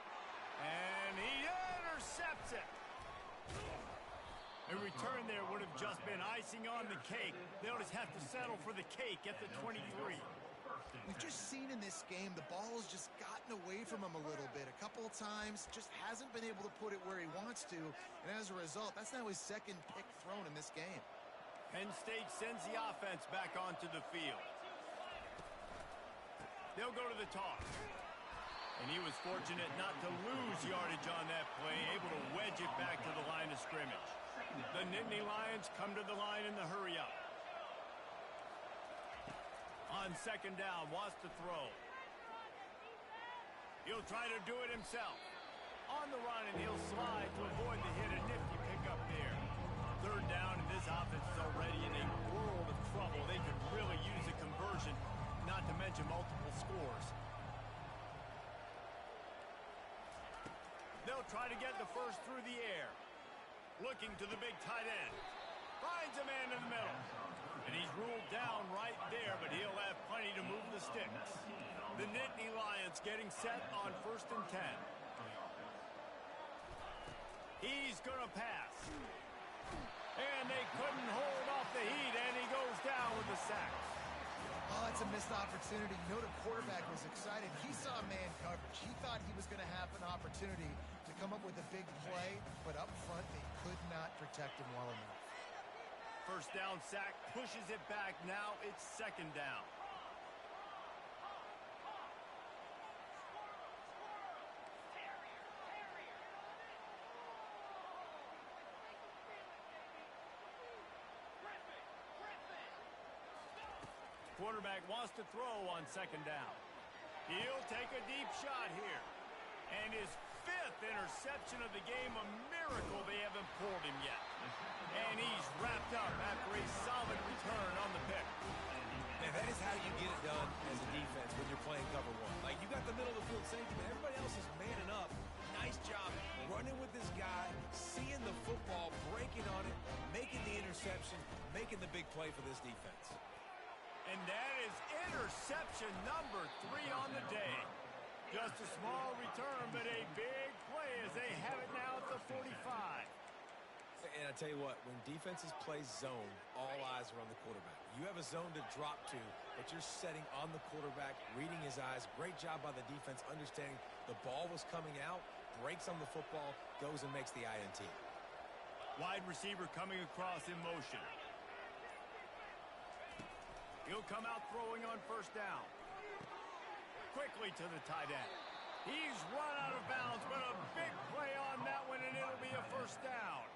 And he intercepts it. A return there would have just been icing on the cake. They'll just have to settle for the cake at the 23. We've just seen in this game the ball has just gotten away from him a little bit. A couple of times, just hasn't been able to put it where he wants to. And as a result, that's now his 2nd pick thrown in this game. Penn State sends the offense back onto the field. They'll go to the toss. And he was fortunate not to lose yardage on that play, able to wedge it back to the line of scrimmage. The Nittany Lions come to the line in the hurry-up. On 2nd down, wants to throw. He'll try to do it himself. On the run, and he'll slide to avoid the hit. A nifty pickup there. 3rd down, and this offense is already in a world of trouble. They could really use a conversion, not to mention multiple scores. They'll try to get the first through the air. Looking to the big tight end. Finds a man in the middle. And he's ruled down right there, but he'll have plenty to move the sticks. The Nittany Lions getting set on 1st and 10. He's going to pass. And they couldn't hold off the heat, and he goes down with the sack. Oh, it's a missed opportunity. You know the quarterback was excited. He saw man coverage. He thought he was going to have an opportunity to come up with a big play, but up front they could not protect him well enough. 1st down sack, pushes it back. Now it's 2nd down. Quarterback wants to throw on 2nd down. He'll take a deep shot here. And his 5th interception of the game, a miracle they haven't pulled him yet. And he's wrapped up after a solid return on the pick. Man, that is how you get it done as a defense when you're playing cover 1. Like, you got the middle of the field safety, but everybody else is manning up. Nice job running with this guy, seeing the football, breaking on it, making the interception, making the big play for this defense. And that is interception number 3 on the day. Just a small return, but a big play as they have it now at the 45. And I tell you what, when defenses play zone, all eyes are on the quarterback. You have a zone to drop to, but you're setting on the quarterback, reading his eyes. Great job by the defense, understanding the ball was coming out, breaks on the football, goes and makes the INT. Wide receiver coming across in motion. He'll come out throwing on 1st down. Quickly to the tight end. He's run out of bounds, but a big play on that one, and it'll be a 1st down.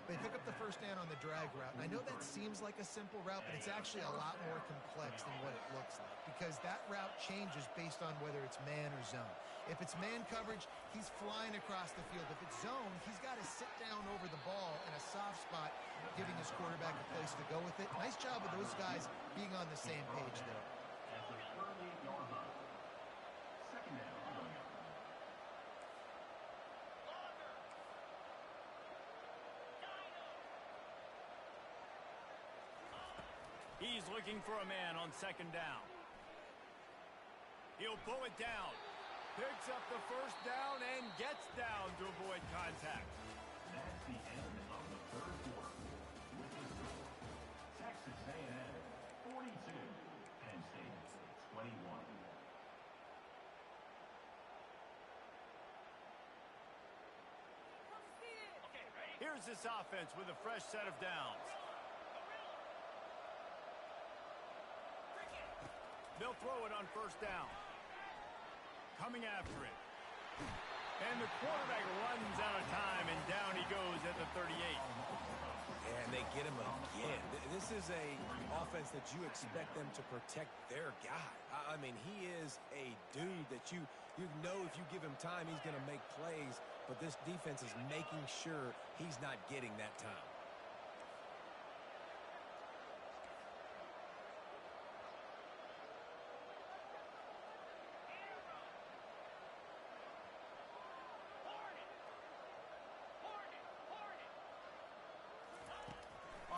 They pick up the 1st down on the drag route. And I know that seems like a simple route, but it's actually a lot more complex than what it looks like, because that route changes based on whether it's man or zone. If it's man coverage, he's flying across the field. If it's zone, he's got to sit down over the ball in a soft spot, giving his quarterback a place to go with it. Nice job of those guys being on the same page there. He's looking for a man on 2nd down. He'll pull it down. Picks up the 1st down and gets down to avoid contact. That's the end of the 3rd quarter. With the score, Texas A&M 42, Penn State 21. Here's this offense with a fresh set of downs. They'll throw it on 1st down. Coming after it. And the quarterback runs out of time, and down he goes at the 38. And they get him again. This is a offense that you expect them to protect their guy. I mean, he is a dude that you know if you give him time, he's going to make plays. But this defense is making sure he's not getting that time.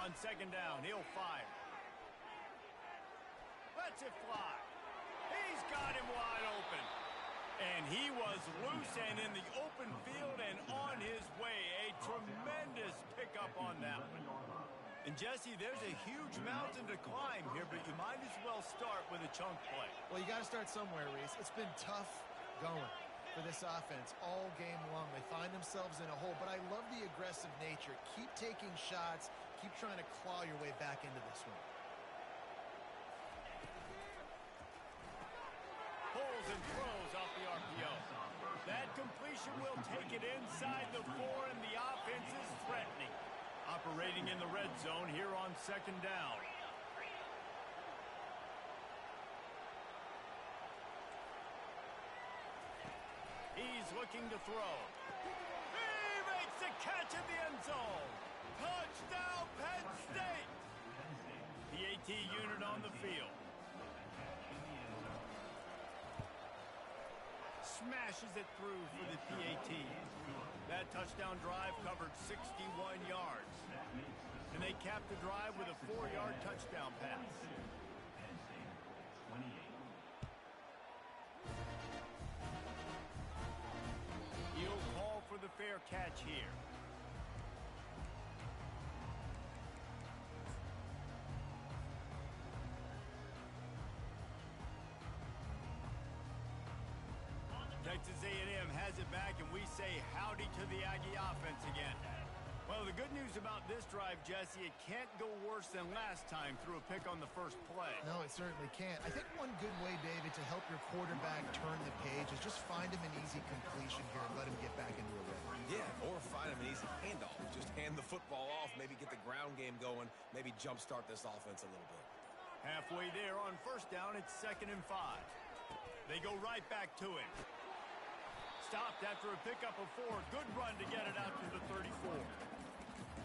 On second down, he'll fire. Lets it fly. He's got him wide open. And he was loose and in the open field and on his way. A tremendous pickup on that one. And Jesse, there's a huge mountain to climb here, but you might as well start with a chunk play. Well, you got to start somewhere, Reese. It's been tough going for this offense all game long. They find themselves in a hole, but I love the aggressive nature. Keep taking shots. Keep trying to claw your way back into this one. Pulls and throws off the RPO. That completion will take it inside the 4, and the offense is threatening. Operating in the red zone here on second down. He's looking to throw. He makes the catch at the end zone. Touchdown, Penn State! The AT unit on the field. Smashes it through for the PAT. That touchdown drive covered 61 yards. And they capped the drive with a 4-yard touchdown pass. He'll call for the fair catch here. Texas A&M has it back, and we say howdy to the Aggie offense again. Well, the good news about this drive, Jesse, it can't go worse than last time through a pick on the first play. No, it certainly can't. I think one good way, David, to help your quarterback turn the page is just find him an easy completion here and let him get back into a rhythm. Yeah, or find him an easy handoff. Just hand the football off, maybe get the ground game going, maybe jumpstart this offense a little bit. Halfway there on first down, it's 2nd and 5. They go right back to him. Stopped after a pickup of 4. Good run to get it out to the 34.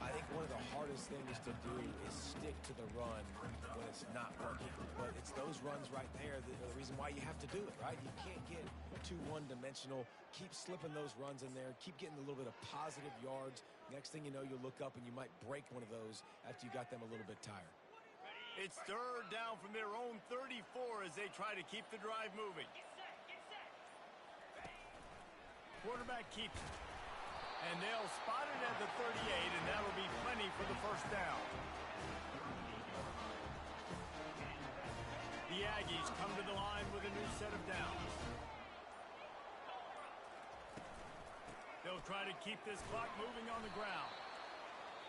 I think one of the hardest things to do is stick to the run when it's not working. But it's those runs right there that are the reason why you have to do it, right? You can't get too one-dimensional. Keep slipping those runs in there. Keep getting a little bit of positive yards. Next thing you know, you'll look up and you might break one of those after you got them a little bit tired. It's 3rd down from their own 34 as they try to keep the drive moving. Quarterback keeps it. And they'll spot it at the 38, and that'll be plenty for the first down. The Aggies come to the line with a new set of downs. They'll try to keep this clock moving on the ground.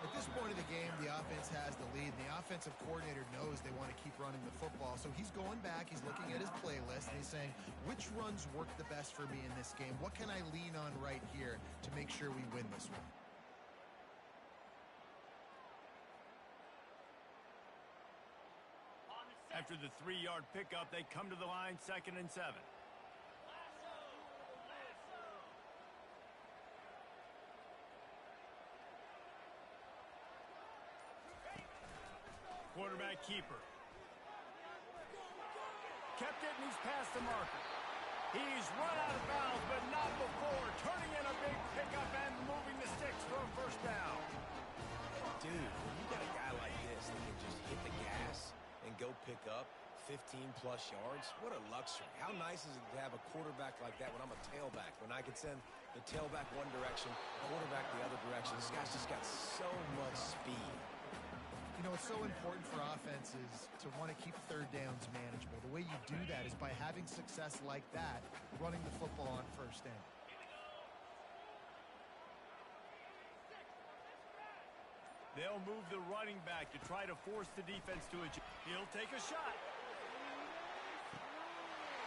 At this point of the game, the offense has the lead, and the offensive coordinator knows they want to keep running the football. So he's going back, he's looking at his playlist, and he's saying, which runs work the best for me in this game? What can I lean on right here to make sure we win this one? After the 3-yard pickup, they come to the line 2nd and 7. Quarterback keeper. Kept it, and he's past the marker. He's run out of bounds, but not before. Turning in a big pickup and moving the sticks for a first down. Dude, when you got a guy like this that can just hit the gas and go pick up 15-plus yards, what a luxury. How nice is it to have a quarterback like that when I'm a tailback, when I can send the tailback one direction, quarterback the other direction. This guy's just got so much speed. You know, it's so important for offenses to want to keep 3rd downs manageable. The way you do that is by having success like that, running the football on first down. They'll move the running back to try to force the defense to adjust. He'll take a shot.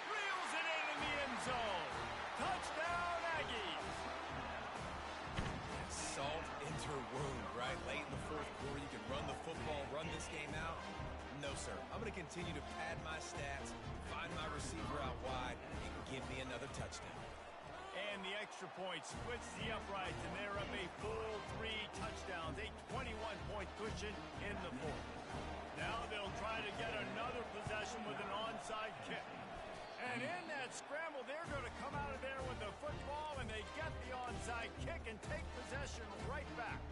Reels it in the end zone. Touchdown, Aggies. Salt into wound, right? Late in the 4th quarter, you can run the football, run this game out. No, sir. I'm going to continue to pad my stats, find my receiver out wide, and give me another touchdown. And the extra point splits the uprights, and they're up a full 3 touchdowns, a 21-point cushion in the 4th. Now they'll try to get another possession with an onside kick. And in that scramble, they're going to come out of there with the football, and they get the onside kick and take possession right back.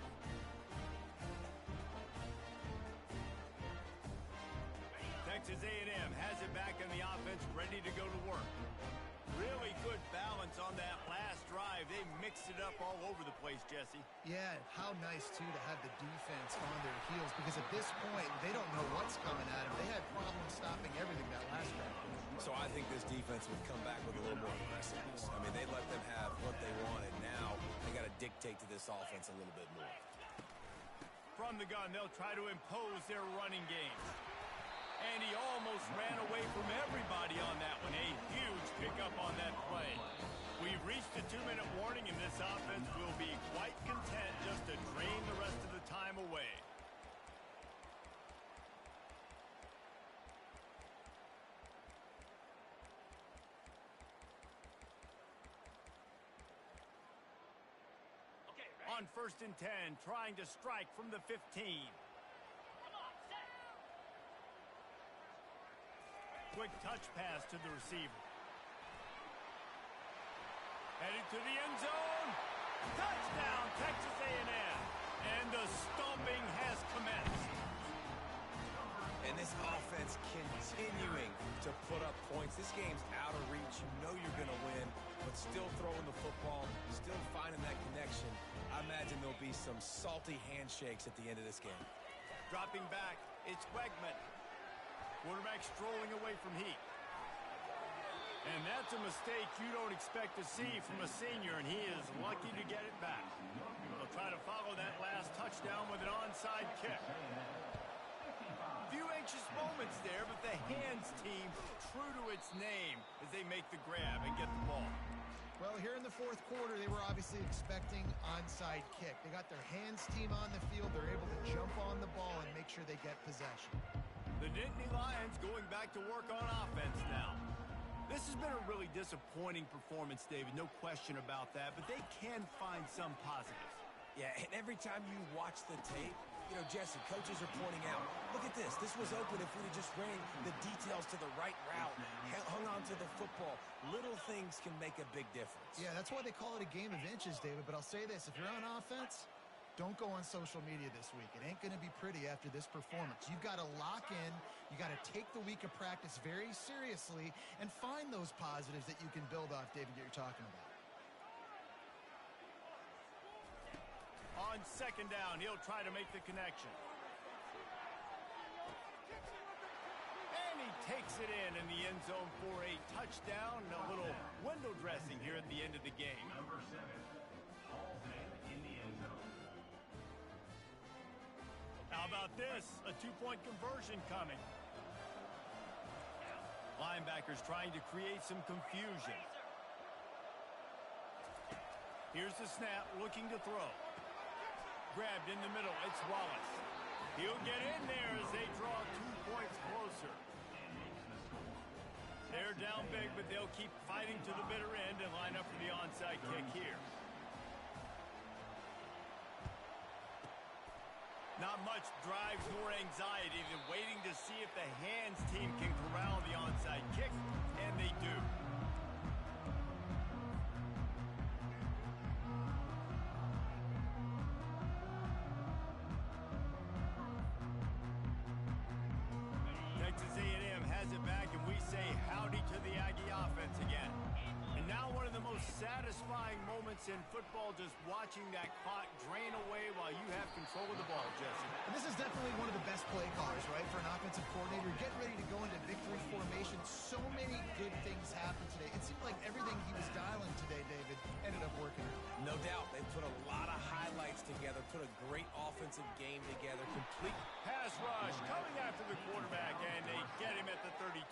Texas A&M has it back in the offense, ready to go to work. Really good balance on that last drive. They mixed it up all over the place, Jesse. Yeah, how nice, too, to have the defense on their heels, because at this point, they don't know what's coming at them. They had problems stopping everything that last drive. So I think this defense would come back with a little more aggressiveness. I mean, they let them have what they wanted. Now they got to dictate to this offense a little bit more. From the gun, they'll try to impose their running game. And he almost ran away from everybody on that one. A huge pickup on that play. We've reached a 2-minute warning, and this offense will be quite content just to drain the rest of the time away. On 1st and 10, trying to strike from the 15. Quick touch pass to the receiver. Headed to the end zone. Touchdown, Texas A&M. And the stomping has commenced. And this offense continuing to put up points. This game's out of reach. You know you're going to win, but still throwing the football, still finding that connection. I imagine there'll be some salty handshakes at the end of this game. Dropping back, it's Wegman. Quarterback strolling away from Heat. And that's a mistake you don't expect to see from a senior, and he is lucky to get it back. They'll try to follow that last touchdown with an onside kick. Few anxious moments there, but the hands team true to its name as they make the grab and get the ball. Well, here in the fourth quarter, they were obviously expecting onside kick. They got their hands team on the field. They're able to jump on the ball and make sure they get possession. The Nittany Lions going back to work on offense now. This has been a really disappointing performance, David, no question about that, but they can find some positives. Yeah, and every time you watch the tape, you know, Jesse, coaches are pointing out, look at this. This was open if we just ran the details to the right route, hung on to the football. Little things can make a big difference. Yeah, that's why they call it a game of inches, David. But I'll say this, if you're on offense, don't go on social media this week. It ain't going to be pretty after this performance. You've got to lock in. You got to take the week of practice very seriously and find those positives that you can build off, David, that you're talking about. On 2nd down, he'll try to make the connection. And he takes it in the end zone for a touchdown. A little window dressing here at the end of the game. Number 7, Halsman in the end zone. How about this? A 2-point conversion coming. Linebackers trying to create some confusion. Here's the snap, looking to throw. Grabbed in the middle, it's Wallace. He'll get in there as they draw 2 points closer. They're down big, but they'll keep fighting to the bitter end and line up for the onside kick here. Not much drives nor anxiety than waiting to see if the hands team can corral the onside kick, and they do. Texas A&M has it back, and we say howdy to the Aggie offense again. And now one of the most satisfying moments in football, just watching that clock drain away while you have control of the ball, Jesse. And this is definitely one of the best play callers, right, for an offensive coordinator. Getting ready to go into victory formation. So many good things happened today. It seemed like everything he was dialing today, David, ended up working out. No doubt. They put a lot of highlights together, put a great offensive game together, complete. Pass rush coming after the quarterback, and they get him at the 32.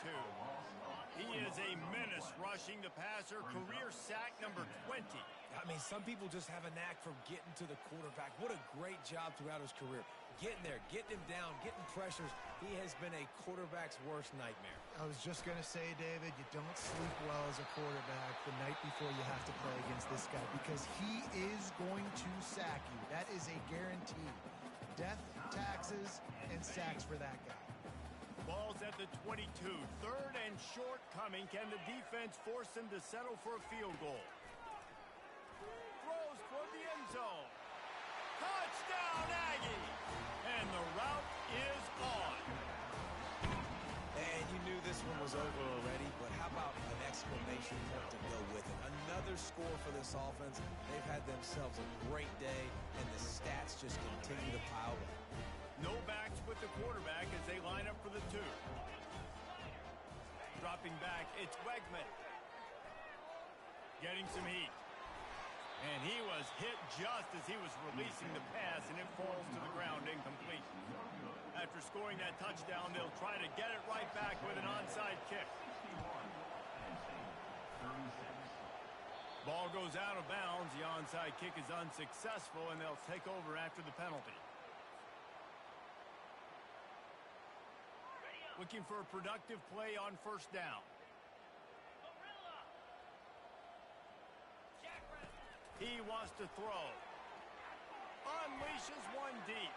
He is a menace rushing the passer, career sack number 20. I mean, some people just have a knack for getting to the quarterback. What a great job throughout his career. Getting there, getting him down, getting pressures. He has been a quarterback's worst nightmare. I was just going to say, David, you don't sleep well as a quarterback the night before you have to play against this guy because he is going to sack you. That is a guarantee. Death, taxes, and sacks for that guy. Ball's at the 22. 3rd and short coming. Can the defense force them to settle for a field goal? Throws toward the end zone. Touchdown, Aggie! And the route is on. And you knew this one was over already, but how about an exclamation point to go with it? Another score for this offense. They've had themselves a great day, and the stats just continue to pile up. No backs with the quarterback as they line up for the two. Dropping back, it's Wegman. Getting some heat. And he was hit just as he was releasing the pass, and it falls to the ground incomplete. After scoring that touchdown, they'll try to get it right back with an onside kick. Ball goes out of bounds. The onside kick is unsuccessful, and they'll take over after the penalty. Looking for a productive play on first down. He wants to throw. Unleashes one deep.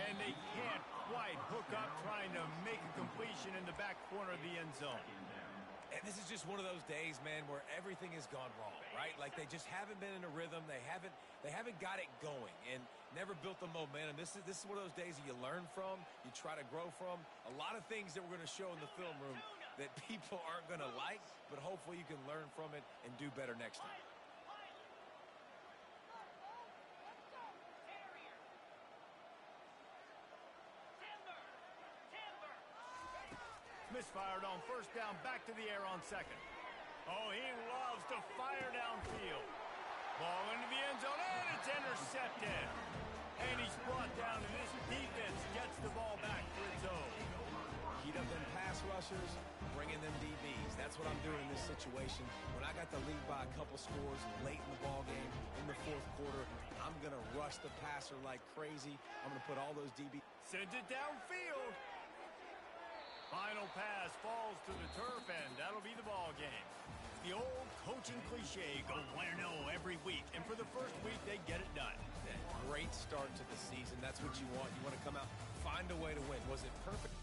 And they can't quite hook up trying to make a completion in the back corner of the end zone. And this is just one of those days, man, where everything has gone wrong, right? Like they just haven't been in a rhythm. They haven't got it going and never built the momentum. This is one of those days that you learn from, you try to grow from. A lot of things that we're going to show in the film room that people aren't going to like, but hopefully you can learn from it and do better next time. Misfired on first down, back to the air on second. Oh, he loves to fire downfield. Ball into the end zone, and it's intercepted. And he's brought down, and this defense gets the ball back for its own. Heat up them pass rushers, bring in them DBs. That's what I'm doing in this situation. When I got the lead by a couple scores late in the ball game, in the fourth quarter, I'm going to rush the passer like crazy. I'm going to put all those DBs. Sends it downfield. Final pass falls to the turf, and that'll be the ball game. The old coaching cliche, go win or no every week. And for the first week, they get it done. That great start to the season. That's what you want. You want to come out, find a way to win. Was it perfect?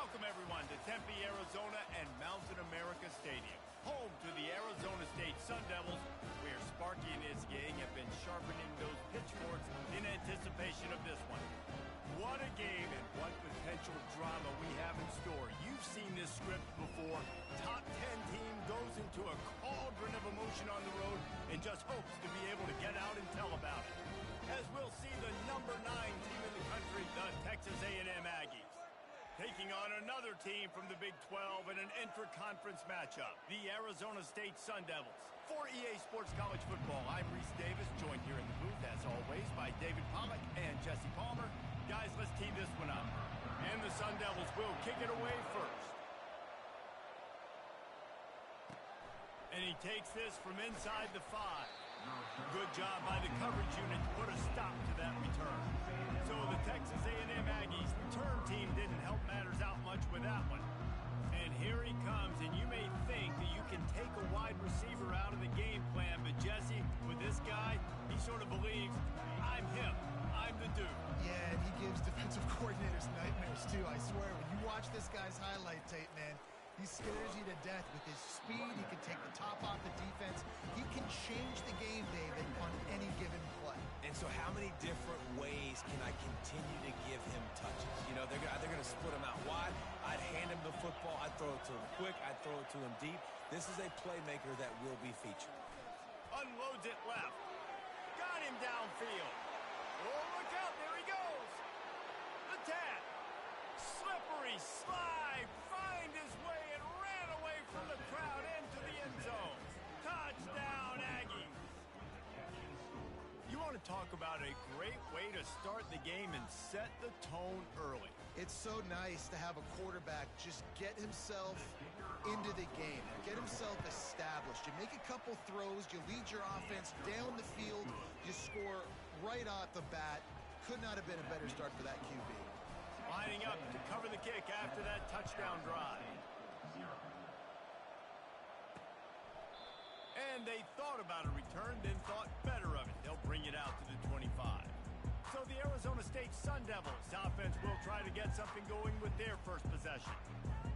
Welcome, everyone, to Tempe, Arizona and Mountain America Stadium, home to the Arizona State Sun Devils, where Sparky and his gang have been sharpening those pitchforks in anticipation of this one. What a game and what potential drama we have in store. You've seen this script before. Top 10 team goes into a cauldron of emotion on the road and just hopes to be able to get out and tell about it. As we'll see the number 9 team in the country, the Texas A&M Aggies, taking on another team from the Big 12 in an intra-conference matchup, the Arizona State Sun Devils. For EA Sports College Football, I'm Reese Davis, joined here in the booth, as always, by David Pollack and Jesse Palmer. Guys, let's tee this one up. And the Sun Devils will kick it away first. And he takes this from inside the 5. Good job by the coverage unit to put a stop to that return. So the Texas A&M Aggies return team didn't help matters out much with that one. And here he comes, and you may think that you can take a wide receiver out of the game plan, but Jesse, with this guy, he sort of believes, I'm him, I'm the dude. Yeah, and he gives defensive coordinators nightmares, too. I swear, when you watch this guy's highlight tape, man, he scares you to death with his speed. He can take the top off the defense. He can change the game, David, on any given play. And so how many different ways can I continue to give him touches? You know, they're going to split him out wide. I'd hand him the football. I'd throw it to him quick. I'd throw it to him deep. This is a playmaker that will be featured. Unloads it left. Got him downfield. Oh, look out. There he goes. The tap. Slippery slide. Find his way and ran away from the crowd into the end zone. Touchdown, Aggies. You want to talk about a great way to start the game and set the tone early. It's so nice to have a quarterback just get himself into the game, get himself established. You make a couple throws, you lead your offense down the field, you score right off the bat. Could not have been a better start for that QB. Lining up to cover the kick after that touchdown drive. And they thought about a return, then thought better of it. They'll bring it out to the 25. So the Arizona State Sun Devils offense will try to get something going with their first possession.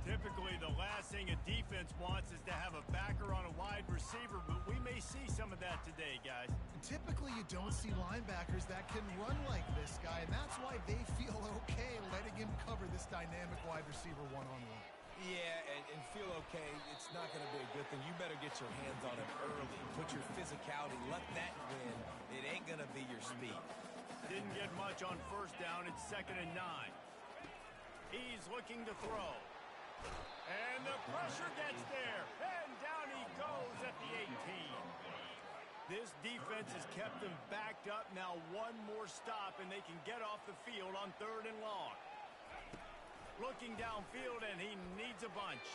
Typically, the last thing a defense wants is to have a backer on a wide receiver, but we may see some of that today, guys. Typically, you don't see linebackers that can run like this guy, and that's why they feel okay letting him cover this dynamic wide receiver one-on-one. Yeah, and feel okay, it's not going to be a good thing. You better get your hands on him early. Put your physicality, let that win. It ain't going to be your speed. Didn't get much on first down. It's 2nd and 9. He's looking to throw. And the pressure gets there. And down he goes at the 18. This defense has kept them backed up. Now one more stop, and they can get off the field on 3rd and long. Looking downfield, and he needs a bunch.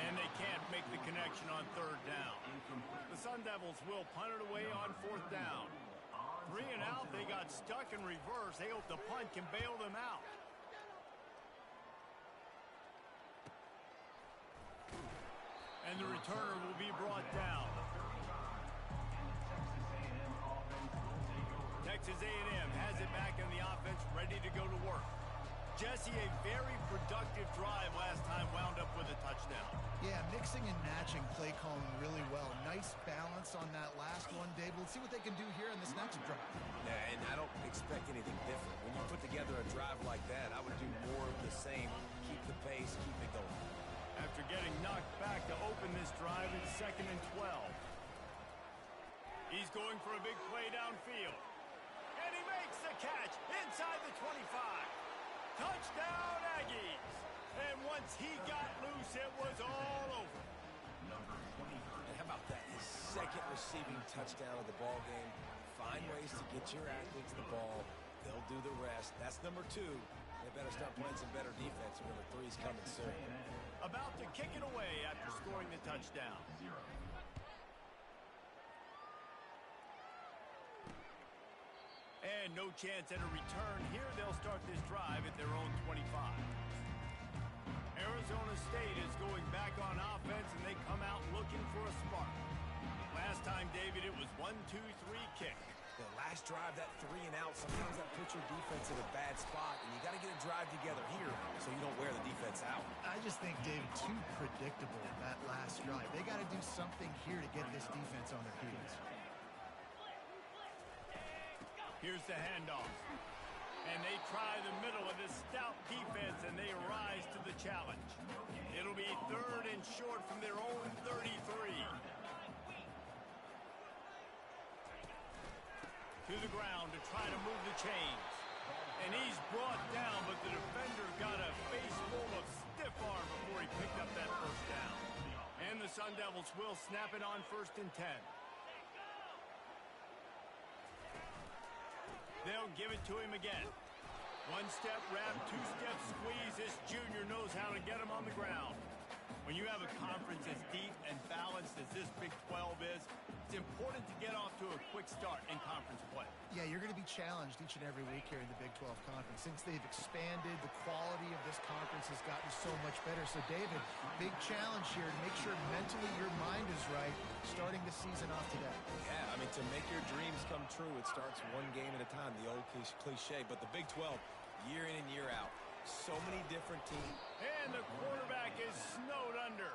And they can't make the connection on 3rd down. The Sun Devils will punt it away on 4th down. 3 and out, they got stuck in reverse. They hope the punt can bail them out. And the returner will be brought down. Texas A&M has it back in the offense, ready to go to work. Jesse, a very productive drive last time, wound up with a touchdown. Yeah, mixing and matching play calling really well. Nice balance on that last one, Dave. Let's see what they can do here in this next drive. Yeah, and I don't expect anything different. When you put together a drive like that, I would do more of the same. Keep the pace, keep it going. After getting knocked back to open this drive, it's 2nd and 12. He's going for a big play downfield. And he makes the catch inside the 25. Touchdown, Aggies! And once he got loose, it was all over. And how about that? His 2nd receiving touchdown of the ball game. Find ways to get your athletes the ball. They'll do the rest. That's number 2. They better start playing some better defense, or number 3's coming soon. About to kick it away after scoring the touchdown. And no chance at a return here. They'll start this drive at their own 25. Arizona State is going back on offense, and they come out looking for a spark. Last time, David, it was 1-2-3 kick. The last drive, that 3 and out, sometimes that puts your defense in a bad spot, and you got to get a drive together here, so you don't wear the defense out. I just think, David, too predictable that last drive. They got to do something here to get this defense on their heels. Here's the handoff. And they try the middle of this stout defense, and they rise to the challenge. It'll be 3rd and short from their own 33. To the ground to try to move the chains. And he's brought down, but the defender got a face full of stiff arm before he picked up that first down. And the Sun Devils will snap it on 1st and 10. They'll give it to him again. 1-step wrap, 2-step squeeze. This junior knows how to get him on the ground. When you have a conference as deep and balanced as this Big 12 is, it's important to get off to a quick start in conference play. Yeah, you're going to be challenged each and every week here in the Big 12 Conference. Since they've expanded, the quality of this conference has gotten so much better. So, David, big challenge here to make sure mentally your mind is right starting the season off today. Yeah, I mean, to make your dreams come true, it starts one game at a time, the old cliche. But the Big 12, year in and year out, so many different teams. And the quarterback is snowed under.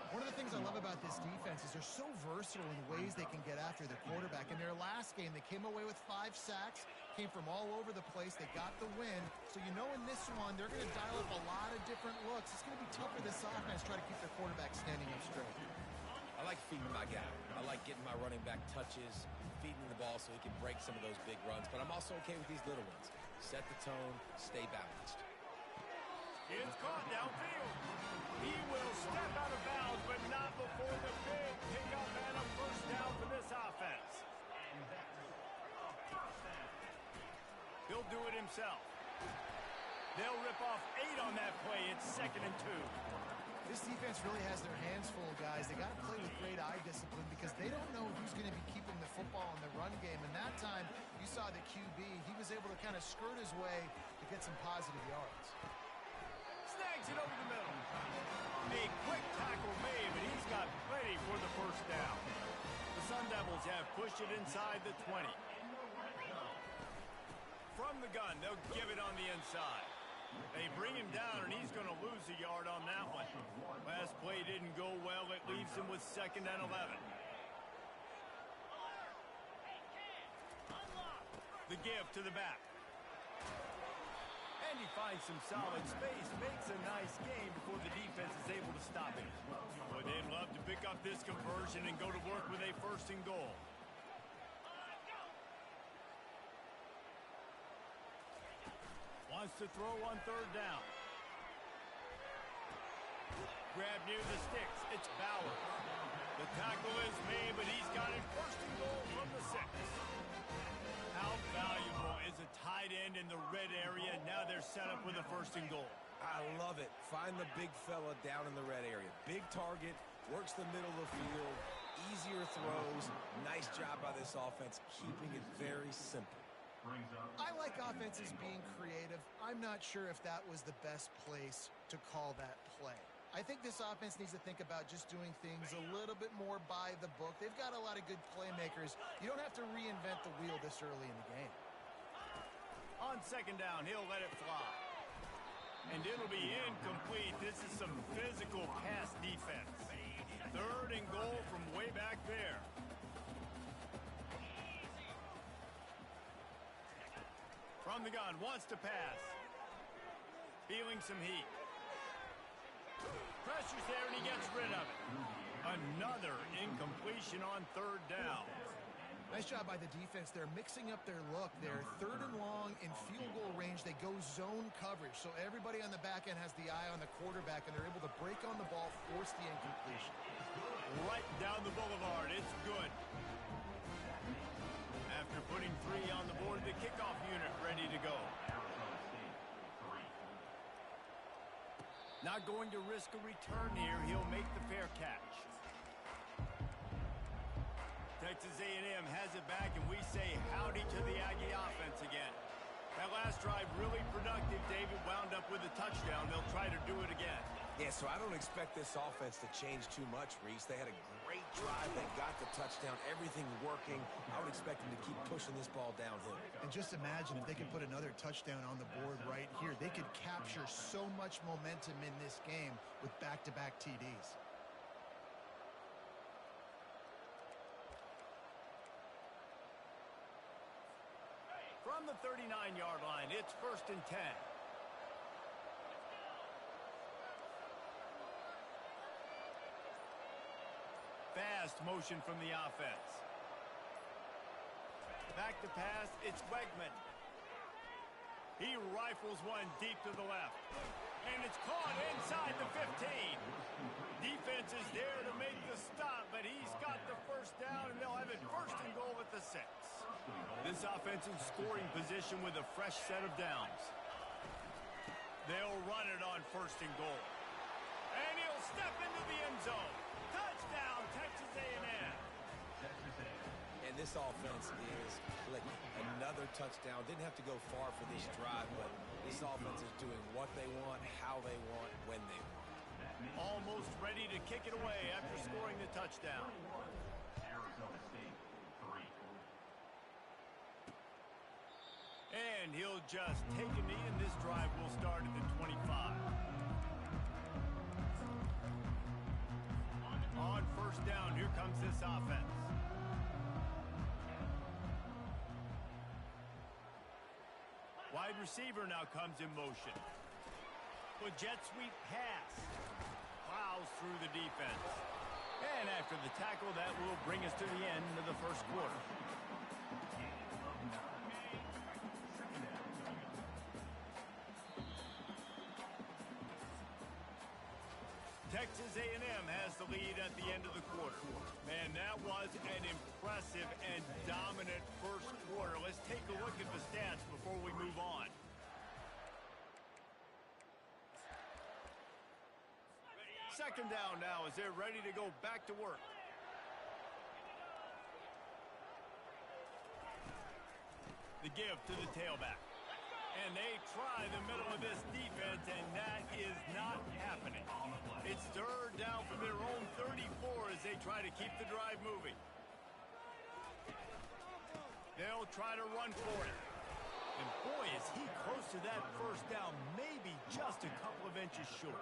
One of the things I love about this defense is they're so versatile in ways they can get after the quarterback. In their last game, they came away with 5 sacks, came from all over the place. They got the win. So you know in this one, they're going to dial up a lot of different looks. It's going to be tough for this offense to try to keep their quarterback standing up straight. I like feeding my guy. I like getting my running back touches, feeding the ball so he can break some of those big runs. But I'm also okay with these little ones. Set the tone, stay balanced. It's caught downfield. He will step out of bounds, but not before the big pickup and a first down for this offense. He'll do it himself. They'll rip off 8 on that play. It's 2nd and 2. This defense really has their hands full, guys. They got to play with great eye discipline because they don't know who's going to be keeping the football in the run game. And that time, you saw the QB. He was able to kind of skirt his way to get some positive yards. Snags it over the middle. A quick tackle made, but he's got plenty for the first down. The Sun Devils have pushed it inside the 20. From the gun, they'll give it on the inside. They bring him down, and he's going to lose a yard on that one. Last play didn't go well. It leaves him with 2nd and 11. The give to the back. And he finds some solid space, makes a nice game before the defense is able to stop him. Boy, they'd love to pick up this conversion and go to work with a 1st and goal. Wants to throw on 3rd down. Grab near the sticks. It's Bauer. The tackle is made, but he's got it 1st and goal from the 6. How valuable is a tight end in the red area? Now they're set up with a 1st and goal. I love it. Find the big fella down in the red area. Big target, works the middle of the field, easier throws. Nice job by this offense, keeping it very simple. I like offenses being creative. I'm not sure if that was the best place to call that play. I think this offense needs to think about just doing things a little bit more by the book. They've got a lot of good playmakers. You don't have to reinvent the wheel this early in the game. On 2nd down, he'll let it fly. And it'll be incomplete. This is some physical pass defense. 3rd and goal from way back there. From the gun, wants to pass. Feeling some heat. Pressure's there, and he gets rid of it. Another incompletion on 3rd down. Nice job by the defense. They're mixing up their look. They're 3rd and long in field goal range. They go zone coverage, so everybody on the back end has the eye on the quarterback, and they're able to break on the ball, force the incompletion. Right down the boulevard. It's good. After putting 3 on the board, the kickoff unit ready to go. Not going to risk a return here. He'll make the fair catch. Texas A&M has it back, and we say howdy to the Aggie offense again. That last drive really productive. David wound up with a touchdown. They'll try to do it again. Yeah, so I don't expect this offense to change too much, Reese. They had a great drive. They got the touchdown, everything working. I would expect them to keep pushing this ball downhill. And just imagine if they could put another touchdown on the board right here. They could capture so much momentum in this game with back-to-back TDs. From the 39-yard line, it's 1st and 10. Fast motion from the offense. Back to pass, it's Wegman. He rifles one deep to the left. And it's caught inside the 15. Defense is there to make the stop, but he's got the first down, and they'll have it 1st and goal at the 6. This offense in scoring position with a fresh set of downs. They'll run it on 1st and goal. And he'll step into the end zone. Touchdown, Texas A&M. And this offense is clicking. Another touchdown. Didn't have to go far for this drive, but this offense is doing what they want, how they want, when they want. Almost ready to kick it away after scoring the touchdown. Arizona State, 3. And he'll just take a knee, and this drive will start at the 25. On 1st down, here comes this offense. Wide receiver now comes in motion. With jet sweep pass. Plows through the defense. And after the tackle, that will bring us to the end of the 1st quarter. Texas A&M has the lead at the end of the quarter. Man, that was an impressive and dominant 1st quarter. Let's take a look at the stats before we move on. Second down now as they're ready to go back to work. The give to the tailback. And they try the middle of this defense, and that is not happening. It's 3rd down from their own 34 as they try to keep the drive moving. They'll try to run for it. And boy, is he close to that 1st down, maybe just a couple of inches short.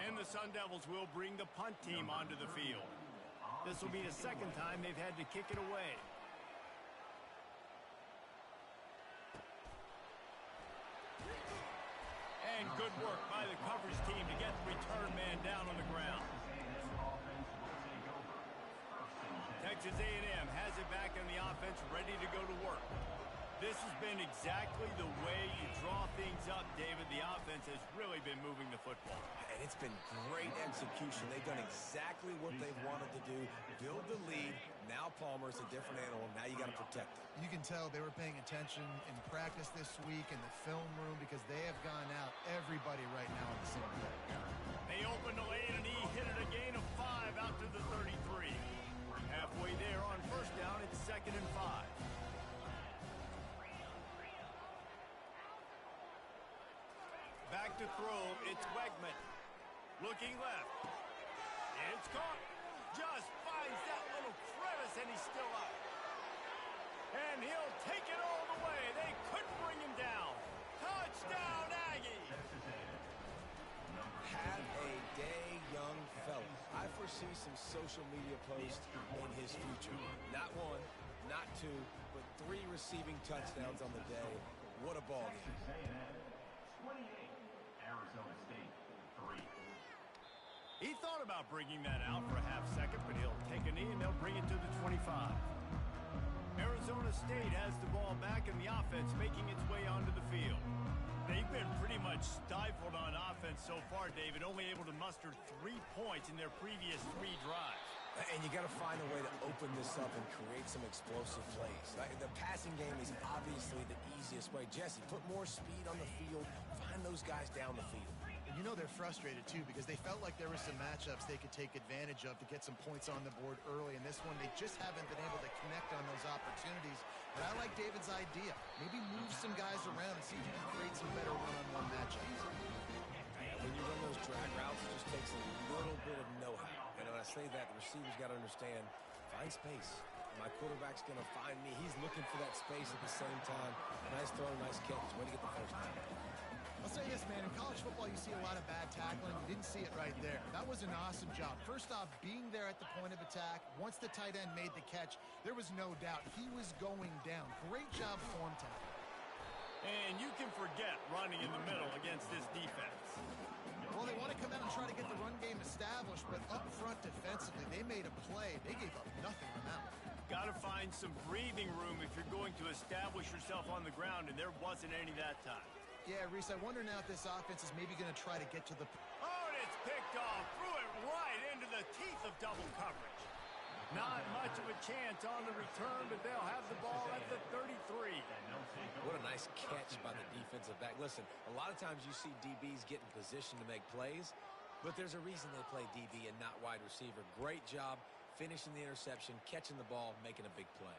And the Sun Devils will bring the punt team onto the field. This will be the 2nd time they've had to kick it away. And good work by the coverage team to get the return man down on the ground. Texas A&M has it back on the offense, ready to go to work. This has been exactly the way you draw things up, David. The offense has really been moving the football. And it's been great execution. They've done exactly what they've wanted to do. Build the lead. Now Palmer's a different animal. Now you got to protect him. You can tell they were paying attention in practice this week in the film room because they have gone out everybody right now in the same play. They opened the lane, and he hit it a gain of 5 out to the 33. Halfway there on 1st down, it's 2nd and 5. Back to throw, it's Wegman. Looking left. It's caught. Just finds that little crevice, and he's still up. And he'll take it all the way. They couldn't bring him down. Touchdown, Aggies! Have a day, young fella. I foresee some social media posts in his future. Not 1, not 2, but 3 receiving touchdowns on the day. What a ball game. 28. Arizona State, 3. He thought about bringing that out for a half second, but he'll take a knee and they'll bring it to the 25. Arizona State has the ball back in the offense, making its way onto the field. They've been pretty much stifled on offense so far, David, only able to muster 3 points in their previous 3 drives. And you got to find a way to open this up and create some explosive plays. The passing game is obviously the easiest way. Jesse, put more speed on the field. Find those guys down the field. And you know they're frustrated, too, because they felt like there were some matchups they could take advantage of to get some points on the board early. And this one, they just haven't been able to connect on those opportunities. But I like David's idea. Maybe move some guys around and see if you can create some better one-on-one matchups. When you run those drag routes, just say that, the receiver's got to understand, find space. My quarterback's going to find me. He's looking for that space at the same time. Nice throw, nice catch. Way to get the first down. I'll say this, man. In college football, you see a lot of bad tackling. You didn't see it right there. That was an awesome job. First off, being there at the point of attack. Once the tight end made the catch, there was no doubt he was going down. Great job form tackle. And you can forget running in the middle against this defense. Well, they want to come out and try to get the run game established, but up front defensively, they made a play. They gave up nothing on that one. Got to find some breathing room if you're going to establish yourself on the ground, and there wasn't any that time. Yeah, Reese, I wonder now if this offense is maybe going to try to get to the... Oh, and it's picked off. Threw it right into the teeth of double coverage. Not much of a chance on the return, but they'll have the ball at the 33. What a nice catch by the defensive back. Listen, a lot of times you see DBs get in position to make plays, but there's a reason they play DB and not wide receiver. Great job finishing the interception, catching the ball, making a big play.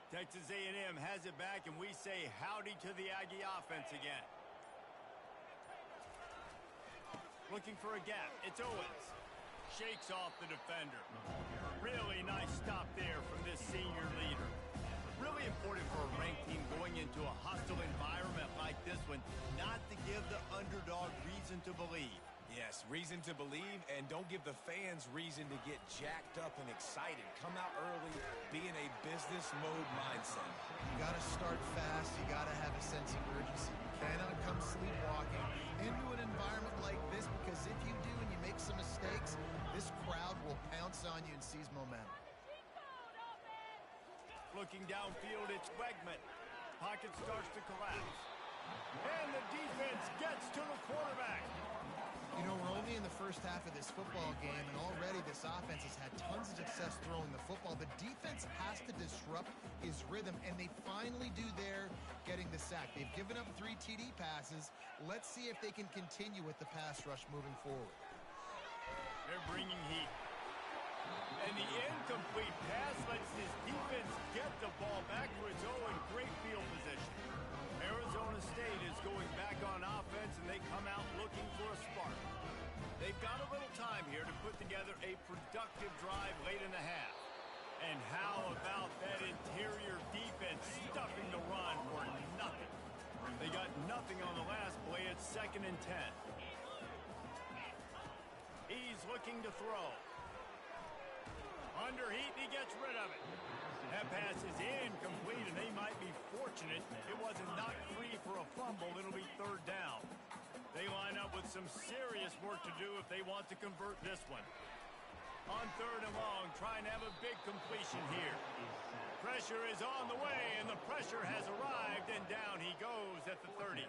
Texas A&M has it back, and we say howdy to the Aggie offense again. Looking for a gap. It's Owens. Shakes off the defender. Really nice stop there from this senior leader. Really important for a ranked team going into a hostile environment like this one, not to give the underdog reason to believe. Yes, reason to believe, and don't give the fans reason to get jacked up and excited. Come out early, be in a business mode mindset. You got to start fast. You got to have a sense of urgency. You cannot come sleepwalking into an environment like this, because if you do and you make some mistakes, this crowd will pounce on you and seize momentum. Looking downfield, it's Wegman. Pocket starts to collapse. And the defense gets to the quarterback. You know, we're only in the first half of this football game, and already this offense has had tons of success throwing the football. The defense has to disrupt his rhythm, and they finally do there, getting the sack. They've given up 3 TD passes. Let's see if they can continue with the pass rush moving forward. They're bringing heat. And the incomplete pass lets this defense get the ball back for its own great field position. Arizona State is going back on offense, and they come out looking for a spark. They've got a little time here to put together a productive drive late in the half. And how about that interior defense stuffing the run for nothing? They got nothing on the last play. It's 2nd and 10. He's looking to throw. Under heat, he gets rid of it. That pass is incomplete, and they might be fortunate it wasn't knocked free for a fumble. It'll be 3rd down. They line up with some serious work to do if they want to convert this one. On 3rd and long, trying to have a big completion here. Pressure is on the way, and the pressure has arrived, and down he goes at the 30.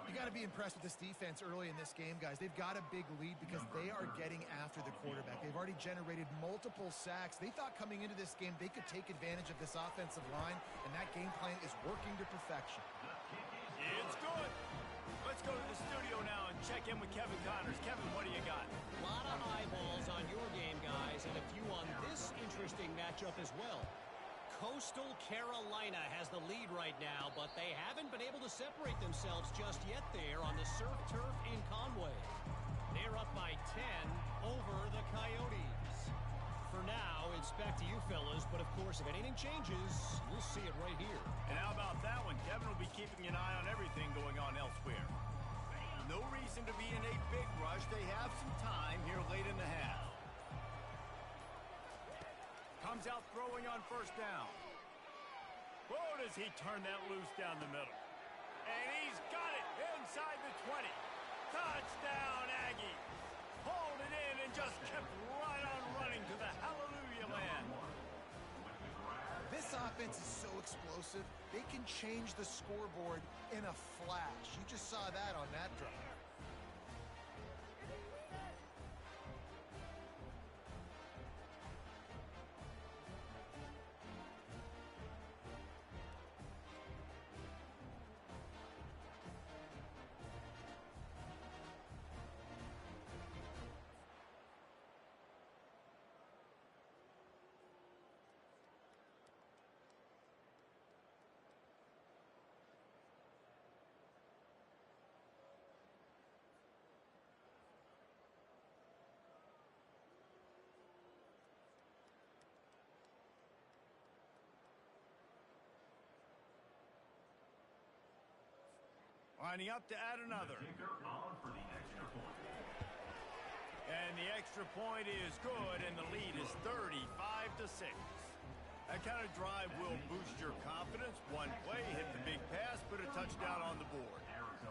You got to be impressed with this defense early in this game, guys. They've got a big lead because they are getting after the quarterback. They've already generated multiple sacks. They thought coming into this game they could take advantage of this offensive line, and that game plan is working to perfection. It's good. Let's go to the studio now and check in with Kevin Connors. Kevin, what do you got? A lot of eyeballs on your game, guys, and a few on this interesting matchup as well. Coastal Carolina has the lead right now, but they haven't been able to separate themselves just yet there on the surf turf in Conway. They're up by 10 over the Coyotes. For now, it's back to you fellas, but of course, if anything changes, we'll see it right here. And how about that one? Kevin will be keeping an eye on everything going on elsewhere. No reason to be in a big rush. They have some time here late in the half. Comes out throwing on 1st down. Whoa, does he turn that loose down the middle. And he's got it inside the 20. Touchdown, Aggie. Hauled it in and just kept right on running to the hallelujah land. This offense is so explosive, they can change the scoreboard in a flash. You just saw that on that drive. Lining up to add another. Kicker on for the extra point. And the extra point is good, and the lead is 35-6. That kind of drive will boost your confidence. One play, hit the big pass, put a touchdown on the board.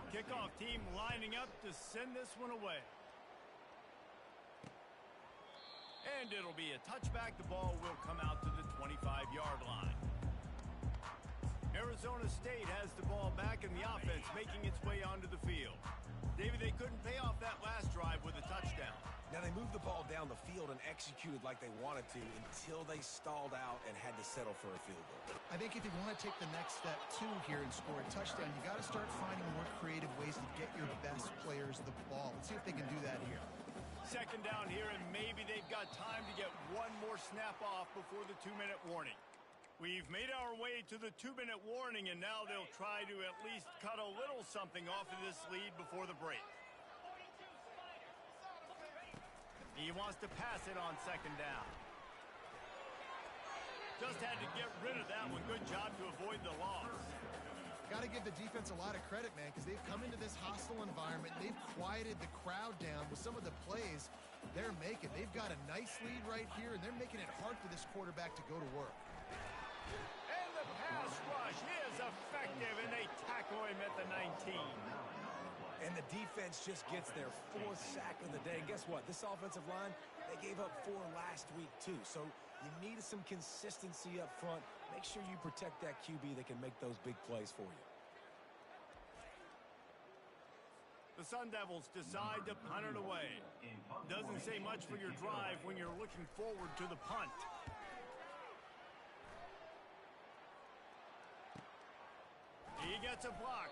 Kickoff team lining up to send this one away. And it'll be a touchback. The ball will come out to the 25-yard line. Arizona State has the ball back in the offense, making its way onto the field. David, they couldn't pay off that last drive with a touchdown. Now, they moved the ball down the field and executed like they wanted to until they stalled out and had to settle for a field goal. I think if you want to take the next step, too, here and score a touchdown, you got to start finding more creative ways to get your best players the ball. Let's see if they can do that here. Second down here, and maybe they've got time to get one more snap off before the 2-minute warning. We've made our way to the 2-minute warning, and now they'll try to at least cut a little something off of this lead before the break. He wants to pass it on second down. Just had to get rid of that one. Good job to avoid the loss. Got to give the defense a lot of credit, man, because they've come into this hostile environment. They've quieted the crowd down with some of the plays they're making. They've got a nice lead right here, and they're making it hard for this quarterback to go to work. And the pass rush is effective, and they tackle him at the 19. And the defense just gets their 4th sack of the day. And guess what? This offensive line, they gave up 4 last week, too. So you need some consistency up front. Make sure you protect that QB that can make those big plays for you. The Sun Devils decide to punt it away. Doesn't say much for your drive when you're looking forward to the punt. He gets a block.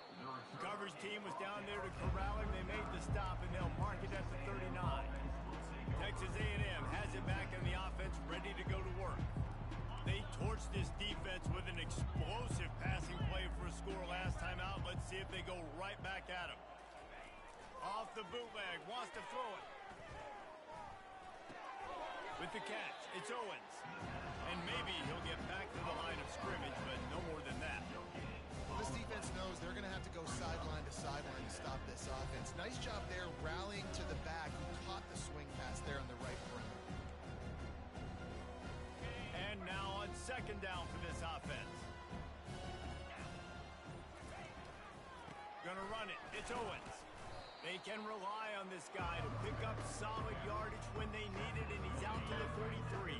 The coverage team was down there to corral him. They made the stop, and they'll mark it at the 39. Texas A&M has it back in the offense, ready to go to work. They torched this defense with an explosive passing play for a score last time out. Let's see if they go right back at him. Off the bootleg, wants to throw it. With the catch, it's Owens. And maybe he'll get back to the line of scrimmage, but no more than that. This defense knows they're going to have to go sideline to sideline to stop this offense. Nice job there rallying to the back who caught the swing pass there on the right perimeter. And now on second down for this offense. Gonna run it. It's Owens. They can rely on this guy to pick up solid yardage when they need it, and he's out to the 33.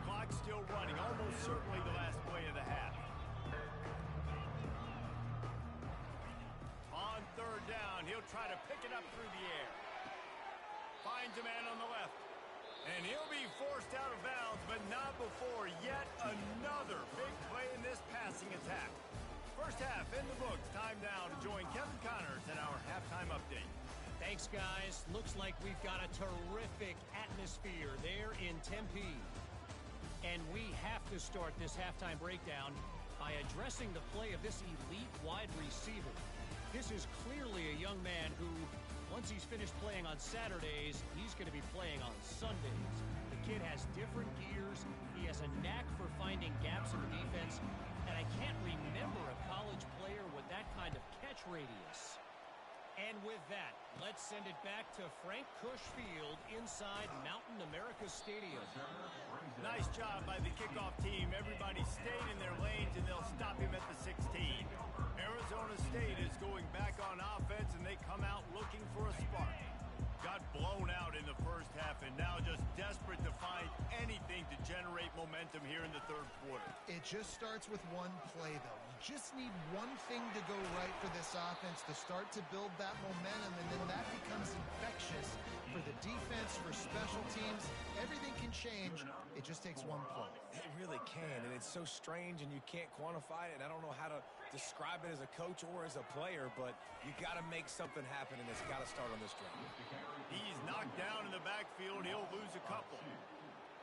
Clock's still running, almost certainly the last play of the half. On third down, he'll try to pick it up through the air. Finds a man on the left. And he'll be forced out of bounds, but not before yet another big play in this passing attack. First half in the books. Time now to join Kevin Connors in our halftime update. Thanks, guys. Looks like we've got a terrific atmosphere there in Tempe. And we have to start this halftime breakdown by addressing the play of this elite wide receiver. This is clearly a young man who, once he's finished playing on Saturdays, he's going to be playing on Sundays. The kid has different gears. He has a knack for finding gaps in the defense. And I can't remember a college player with that kind of catch radius. And with that, let's send it back to Frank Kush Field inside Mountain America Stadium. Nice job by the kickoff team. Everybody stayed in their lanes, and they'll stop him at the 16. Arizona State is going back on offense, and they come out looking for a spark. Got blown out in the first half, and now just desperate to find anything to generate momentum here in the third quarter. It just starts with one play, though. You just need one thing to go right for this offense to start to build that momentum, and then that becomes infectious for the defense, for special teams. Everything can change. It just takes one play. It really can, and it's so strange, and you can't quantify it, and I don't know how to describe it as a coach or as a player, but you got to make something happen, and it's got to start on this drive. He's knocked down in the backfield. He'll lose a couple.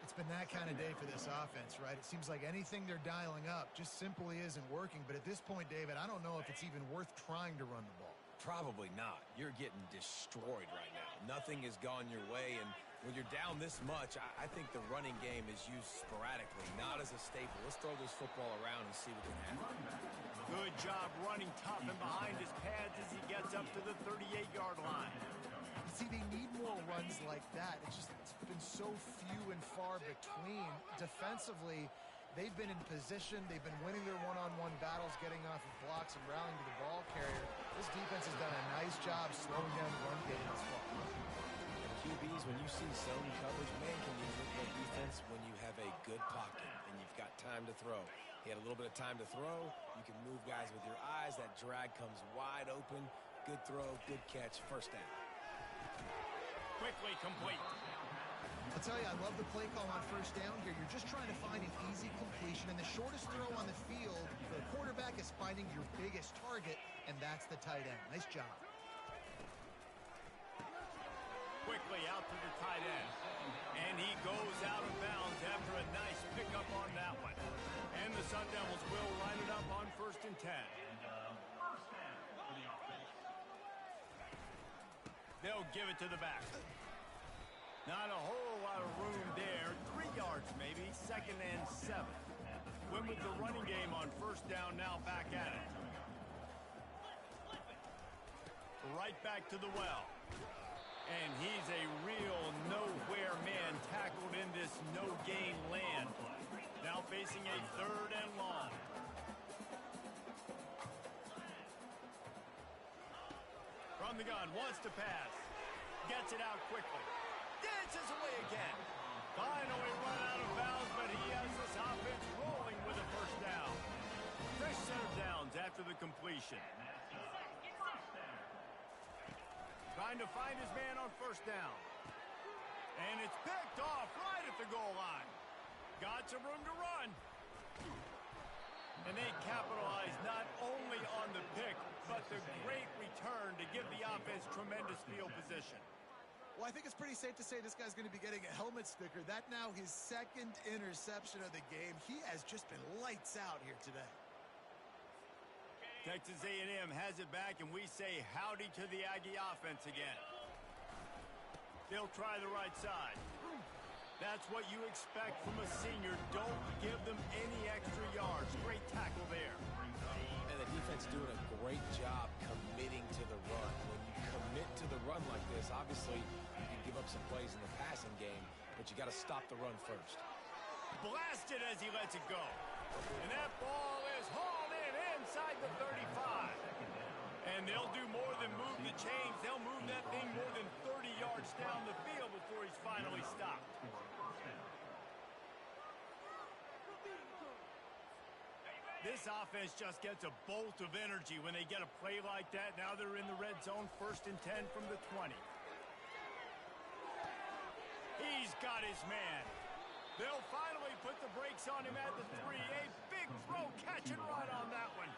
It's been that kind of day for this offense, right? It seems like anything they're dialing up just simply isn't working. But at this point, David, I don't know if it's even worth trying to run the ball. Probably not. You're getting destroyed right now. Nothing has gone your way, and when you're down this much, I think the running game is used sporadically, not as a staple. Let's throw this football around and see what can happen. Good job running tough and behind his pads as he gets up to the 38-yard line. See, they need more runs like that. It's been so few and far between. Defensively, they've been in position. They've been winning their one-on-one battles, getting off of blocks and rallying to the ball carrier. This defense has done a nice job slowing down the run game this far. QBs, when you see zone coverage, man, can you look at defense when you have a good pocket and you've got time to throw. He had a little bit of time to throw. You can move guys with your eyes. That drag comes wide open. Good throw, good catch, first down. Quickly complete. I'll tell you, I love the play call on first down here. You're just trying to find an easy completion, and the shortest throw on the field for the quarterback is finding your biggest target, and that's the tight end. Nice job. Quickly out to the tight end. And he goes out of bounds after a nice pickup on that one. And the Sun Devils will line it up on 1st and 10. First down for the offense. They'll give it to the back. Not a whole lot of room there. 3 yards maybe. 2nd and 7. Win with the running game on first down, now back at it. Right back to the well. And he's a real nowhere man tackled in this no-gain land. Now facing a 3rd and long. From the gun, wants to pass. Gets it out quickly. Dances away again. Finally run out of bounds, but he has this offense rolling with a first down. Fresh set of downs after the completion. Trying to find his man on first down. And it's picked off right at the goal line. Got some room to run. And they capitalize not only on the pick, but the great return to give the offense tremendous field position. Well, I think it's pretty safe to say this guy's going to be getting a helmet sticker. That now his 2nd interception of the game. He has just been lights out here today. Texas A&M has it back, and we say howdy to the Aggie offense again. They'll try the right side. That's what you expect from a senior. Don't give them any extra yards. Great tackle there. And the defense doing a great job committing to the run. When you commit to the run like this, obviously you can give up some plays in the passing game, but you got to stop the run first. Blasted as he lets it go. And that ball is hauled in inside the 35. And they'll do more than move the chains. They'll move that thing more than 30 yards down the field before he's finally stopped. This offense just gets a bolt of energy when they get a play like that. Now they're in the red zone, 1st and 10 from the 20. He's got his man. They'll finally put the brakes on him at the 3. A big throw, catch and run on that one.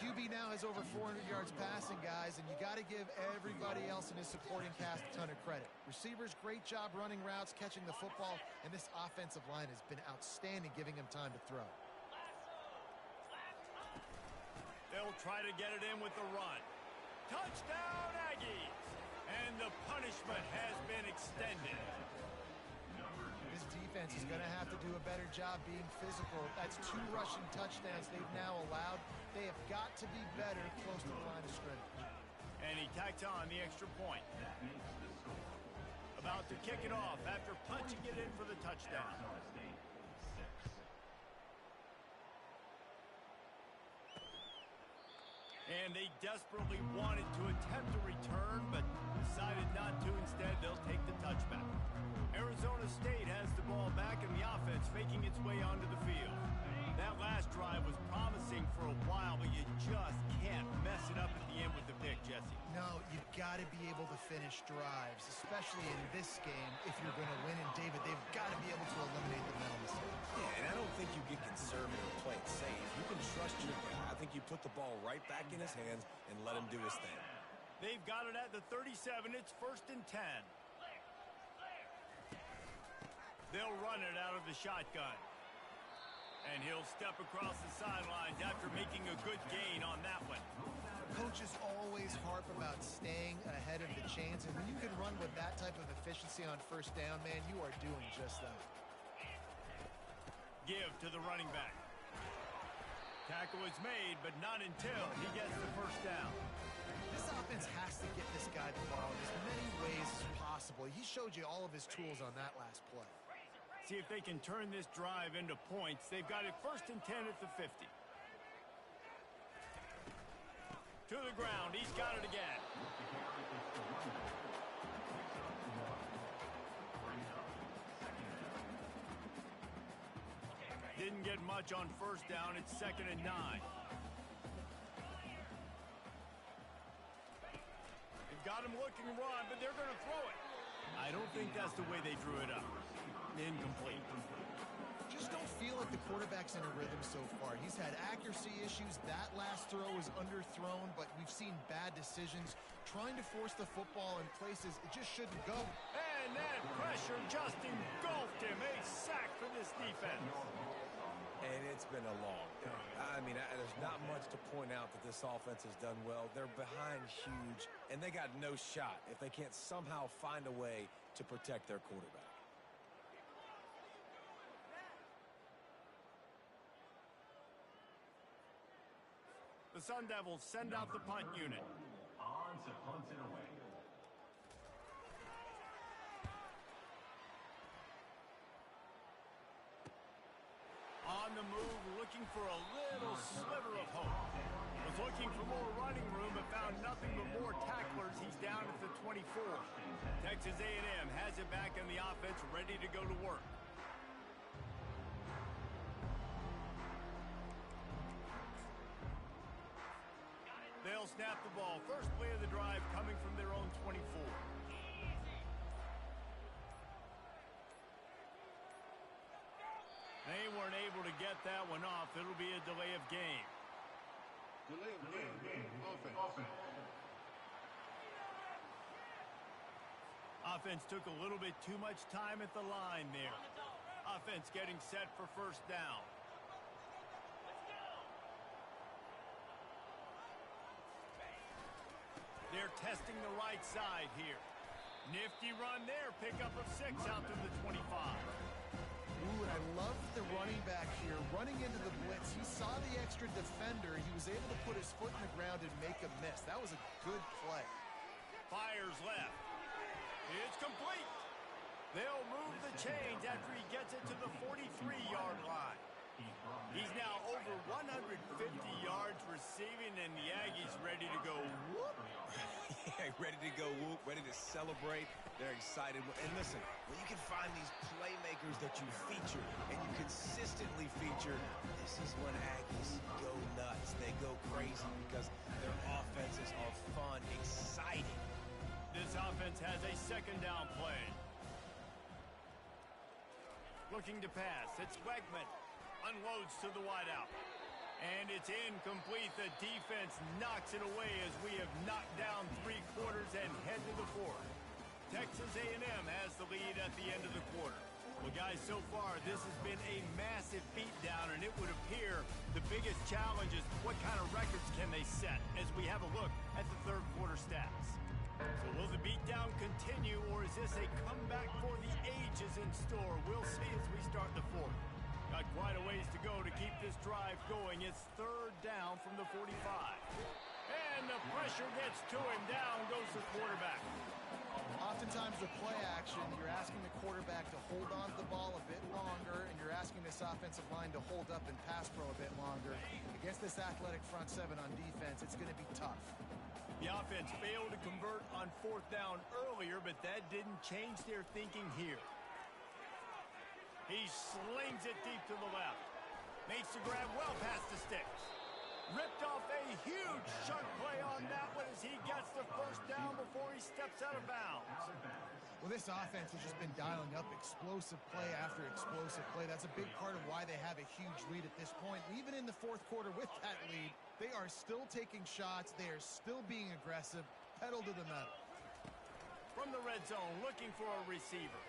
QB now has over 400 yards passing, guys, and you got to give everybody else in his supporting cast a ton of credit. Receivers, great job running routes, catching the football, and this offensive line has been outstanding, giving him time to throw. They'll try to get it in with the run. Touchdown, Aggies! And the punishment has been extended. This defense is going to have to do a better job being physical. That's 2 rushing touchdowns they've now allowed. They have got to be better close to the line of scrimmage. And he tacks on the extra point. About to kick it off after punching it in for the touchdown. And they desperately wanted to attempt a return, but decided not to. Instead, they'll take the touchback. Arizona State has the ball back, and the offense making its way onto the field. That last drive was promising for a while, but you just can't mess it up at the end with the pick, Jesse. No, you've got to be able to finish drives, especially in this game. If you're going to win, and David, they've got to be able to eliminate the mental mistakes. Yeah, and I don't think you get conservative or play it safe. You can trust your guy. I think you put the ball right back in his hands and let him do his thing. They've got it at the 37. It's 1st and 10. They'll run it out of the shotgun. And he'll step across the sidelines after making a good gain on that one. Coaches always harp about staying ahead of the chains, and when you can run with that type of efficiency on first down, man, you are doing just that. Give to the running back. Tackle is made, but not until he gets the first down. This offense has to get this guy the ball in as many ways as possible. He showed you all of his tools on that last play. See if they can turn this drive into points. They've got it 1st and 10 at the 50. To the ground. He's got it again. Didn't get much on 1st down. It's 2nd and 9. They've got him looking to run, but they're going to throw it. I don't think that's the way they drew it up. Incomplete. Just don't feel like the quarterback's in a rhythm so far. He's had accuracy issues. That last throw was underthrown, but we've seen bad decisions trying to force the football in places it just shouldn't go. And that pressure just engulfed him. A sack for this defense. And it's been a long day. I mean, there's not much to point out that this offense has done well. They're behind huge, and they got no shot if they can't somehow find a way to protect their quarterback. The Sun Devils send out the punt unit. On to punt it away. On the move, looking for a little sliver of hope. Was looking for more running room, but found nothing but more tacklers. He's down at the 24. Texas A&M has it back in the offense, ready to go to work. They'll snap the ball. First play of the drive coming from their own 24. They weren't able to get that one off. It'll be a delay of game. Delay of game. Offense. Offense took a little bit too much time at the line there. Offense getting set for 1st down. They're testing the right side here. Nifty run there. Pickup of 6 out to the 25. Ooh, and I love the running back here. Running into the blitz, he saw the extra defender. He was able to put his foot in the ground and make a miss. That was a good play. Fires left. It's complete. They'll move the chains after he gets it to the 43-yard line. He's now over 150 yards receiving, and the Aggies ready to go whoop. Yeah, ready to go whoop, ready to celebrate. They're excited. And listen, when you can find these playmakers that you feature and you consistently feature, this is when Aggies go nuts. They go crazy because their offenses are fun, exciting. This offense has a 2nd down play. Looking to pass. It's Wegman. Unloads to the wideout. And it's incomplete. The defense knocks it away as we have knocked down 3 quarters and head to the 4th. Texas A&M has the lead at the end of the quarter. Well, guys, so far this has been a massive beatdown, and it would appear the biggest challenge is what kind of records can they set as we have a look at the 3rd quarter stats. So will the beatdown continue, or is this a comeback for the ages in store? We'll see as we start the 4th. Got quite a ways to go to keep this drive going. It's 3rd down from the 45. And the pressure gets to him. Down goes the quarterback. Oftentimes with play action, you're asking the quarterback to hold on to the ball a bit longer, and you're asking this offensive line to hold up and pass pro a bit longer. Against this athletic front 7 on defense, it's going to be tough. The offense failed to convert on 4th down earlier, but that didn't change their thinking here. He slings it deep to the left. Makes the grab well past the sticks. Ripped off a huge sharp play on that one as he gets the 1st down before he steps out of bounds. Well, this offense has just been dialing up explosive play after explosive play. That's a big part of why they have a huge lead at this point. Even in the 4th quarter with that lead, they are still taking shots. They are still being aggressive. Pedal to the metal. From the red zone, looking for a receiver.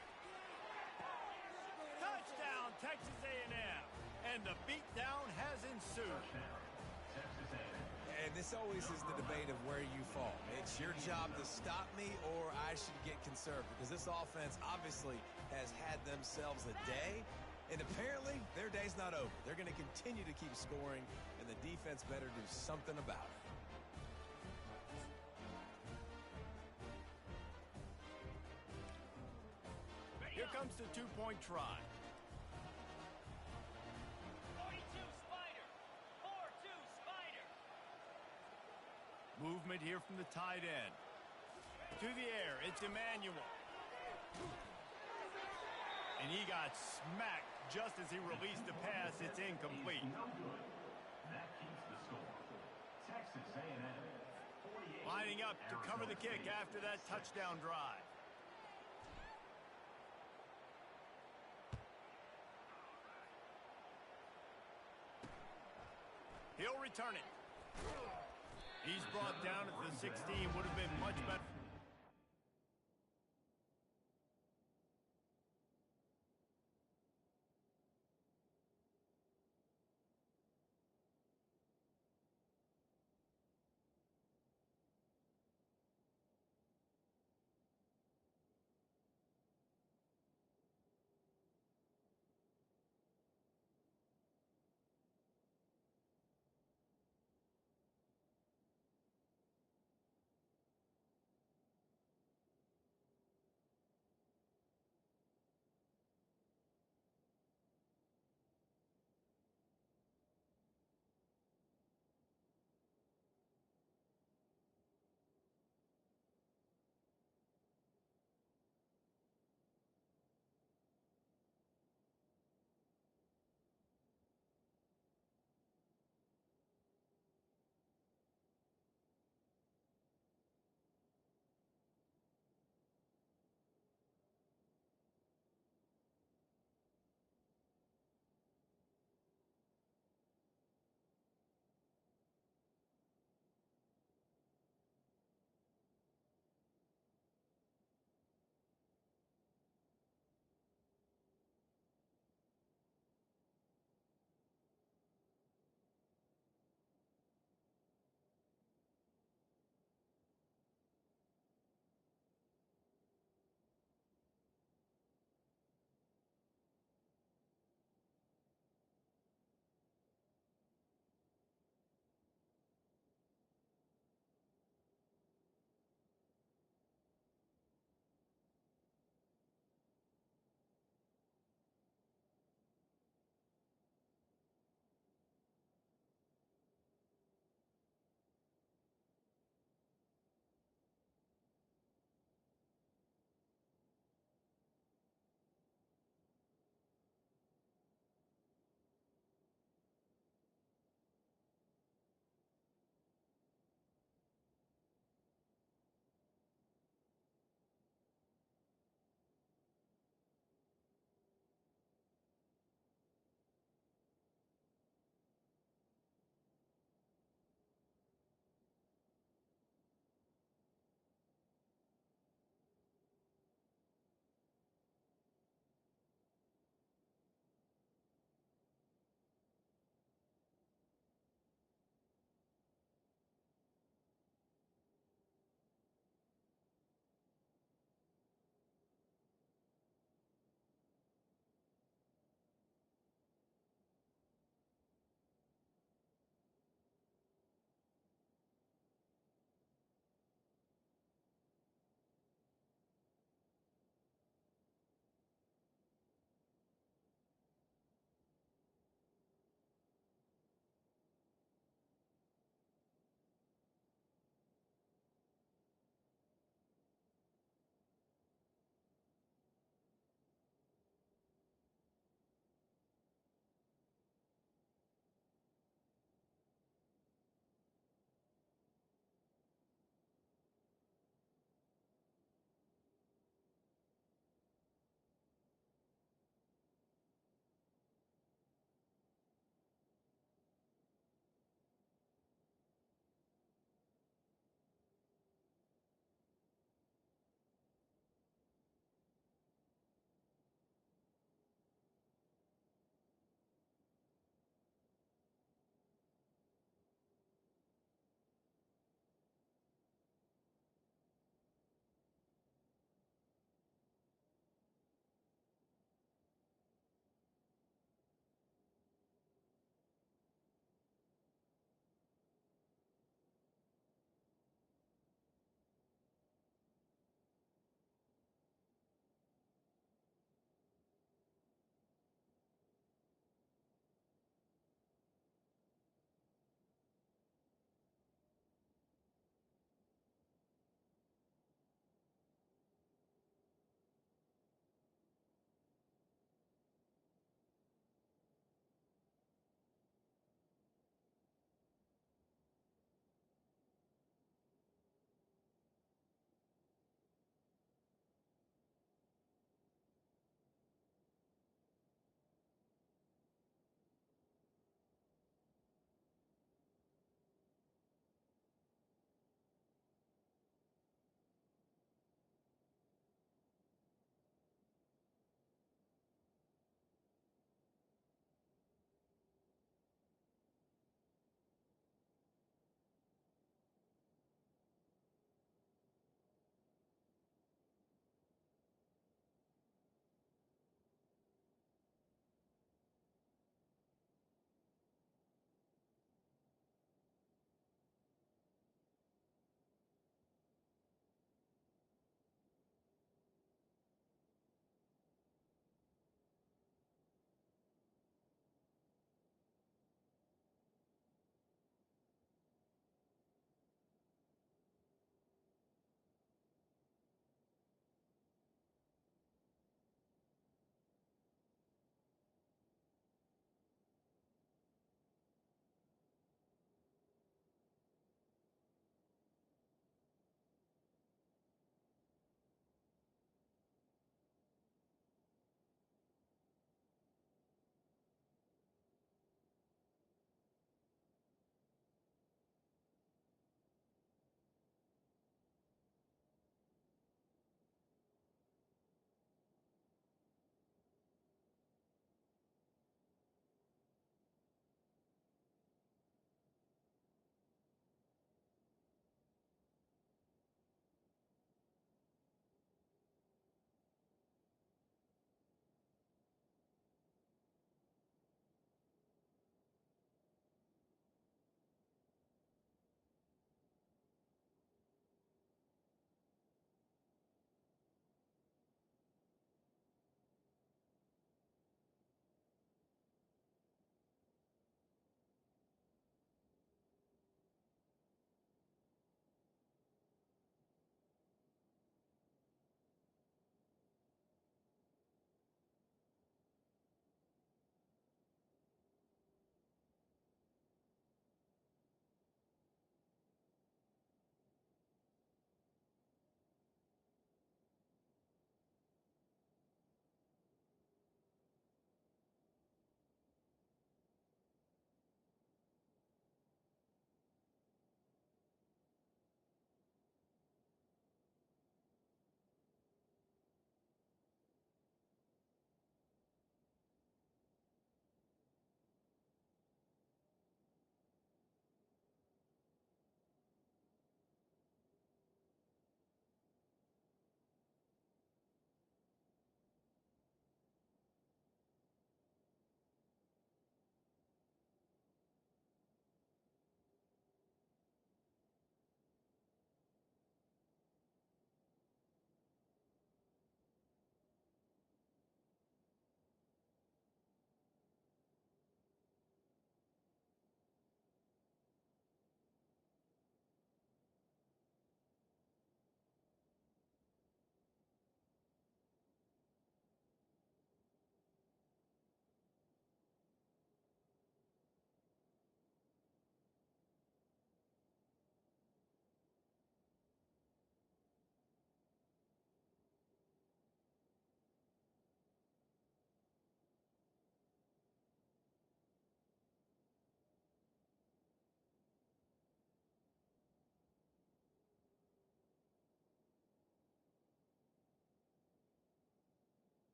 Touchdown, Texas A&M. And the beatdown has ensued. And this always is the debate of where you fall. It's your job to stop me, or I should get conservative, because this offense obviously has had themselves a day, and apparently their day's not over. They're going to continue to keep scoring, and the the defense better do something about it. Here comes the two-point try. 42 Spider. 4-2 Spider. Movement here from the tight end. To the air, it's Emmanuel. And he got smacked just as he released the pass. It's incomplete. No good. That keeps the score. Texas A&M. 48. Lining up to cover the kick after that touchdown drive. He'll return it. He's brought down at the 16. Would have been much better.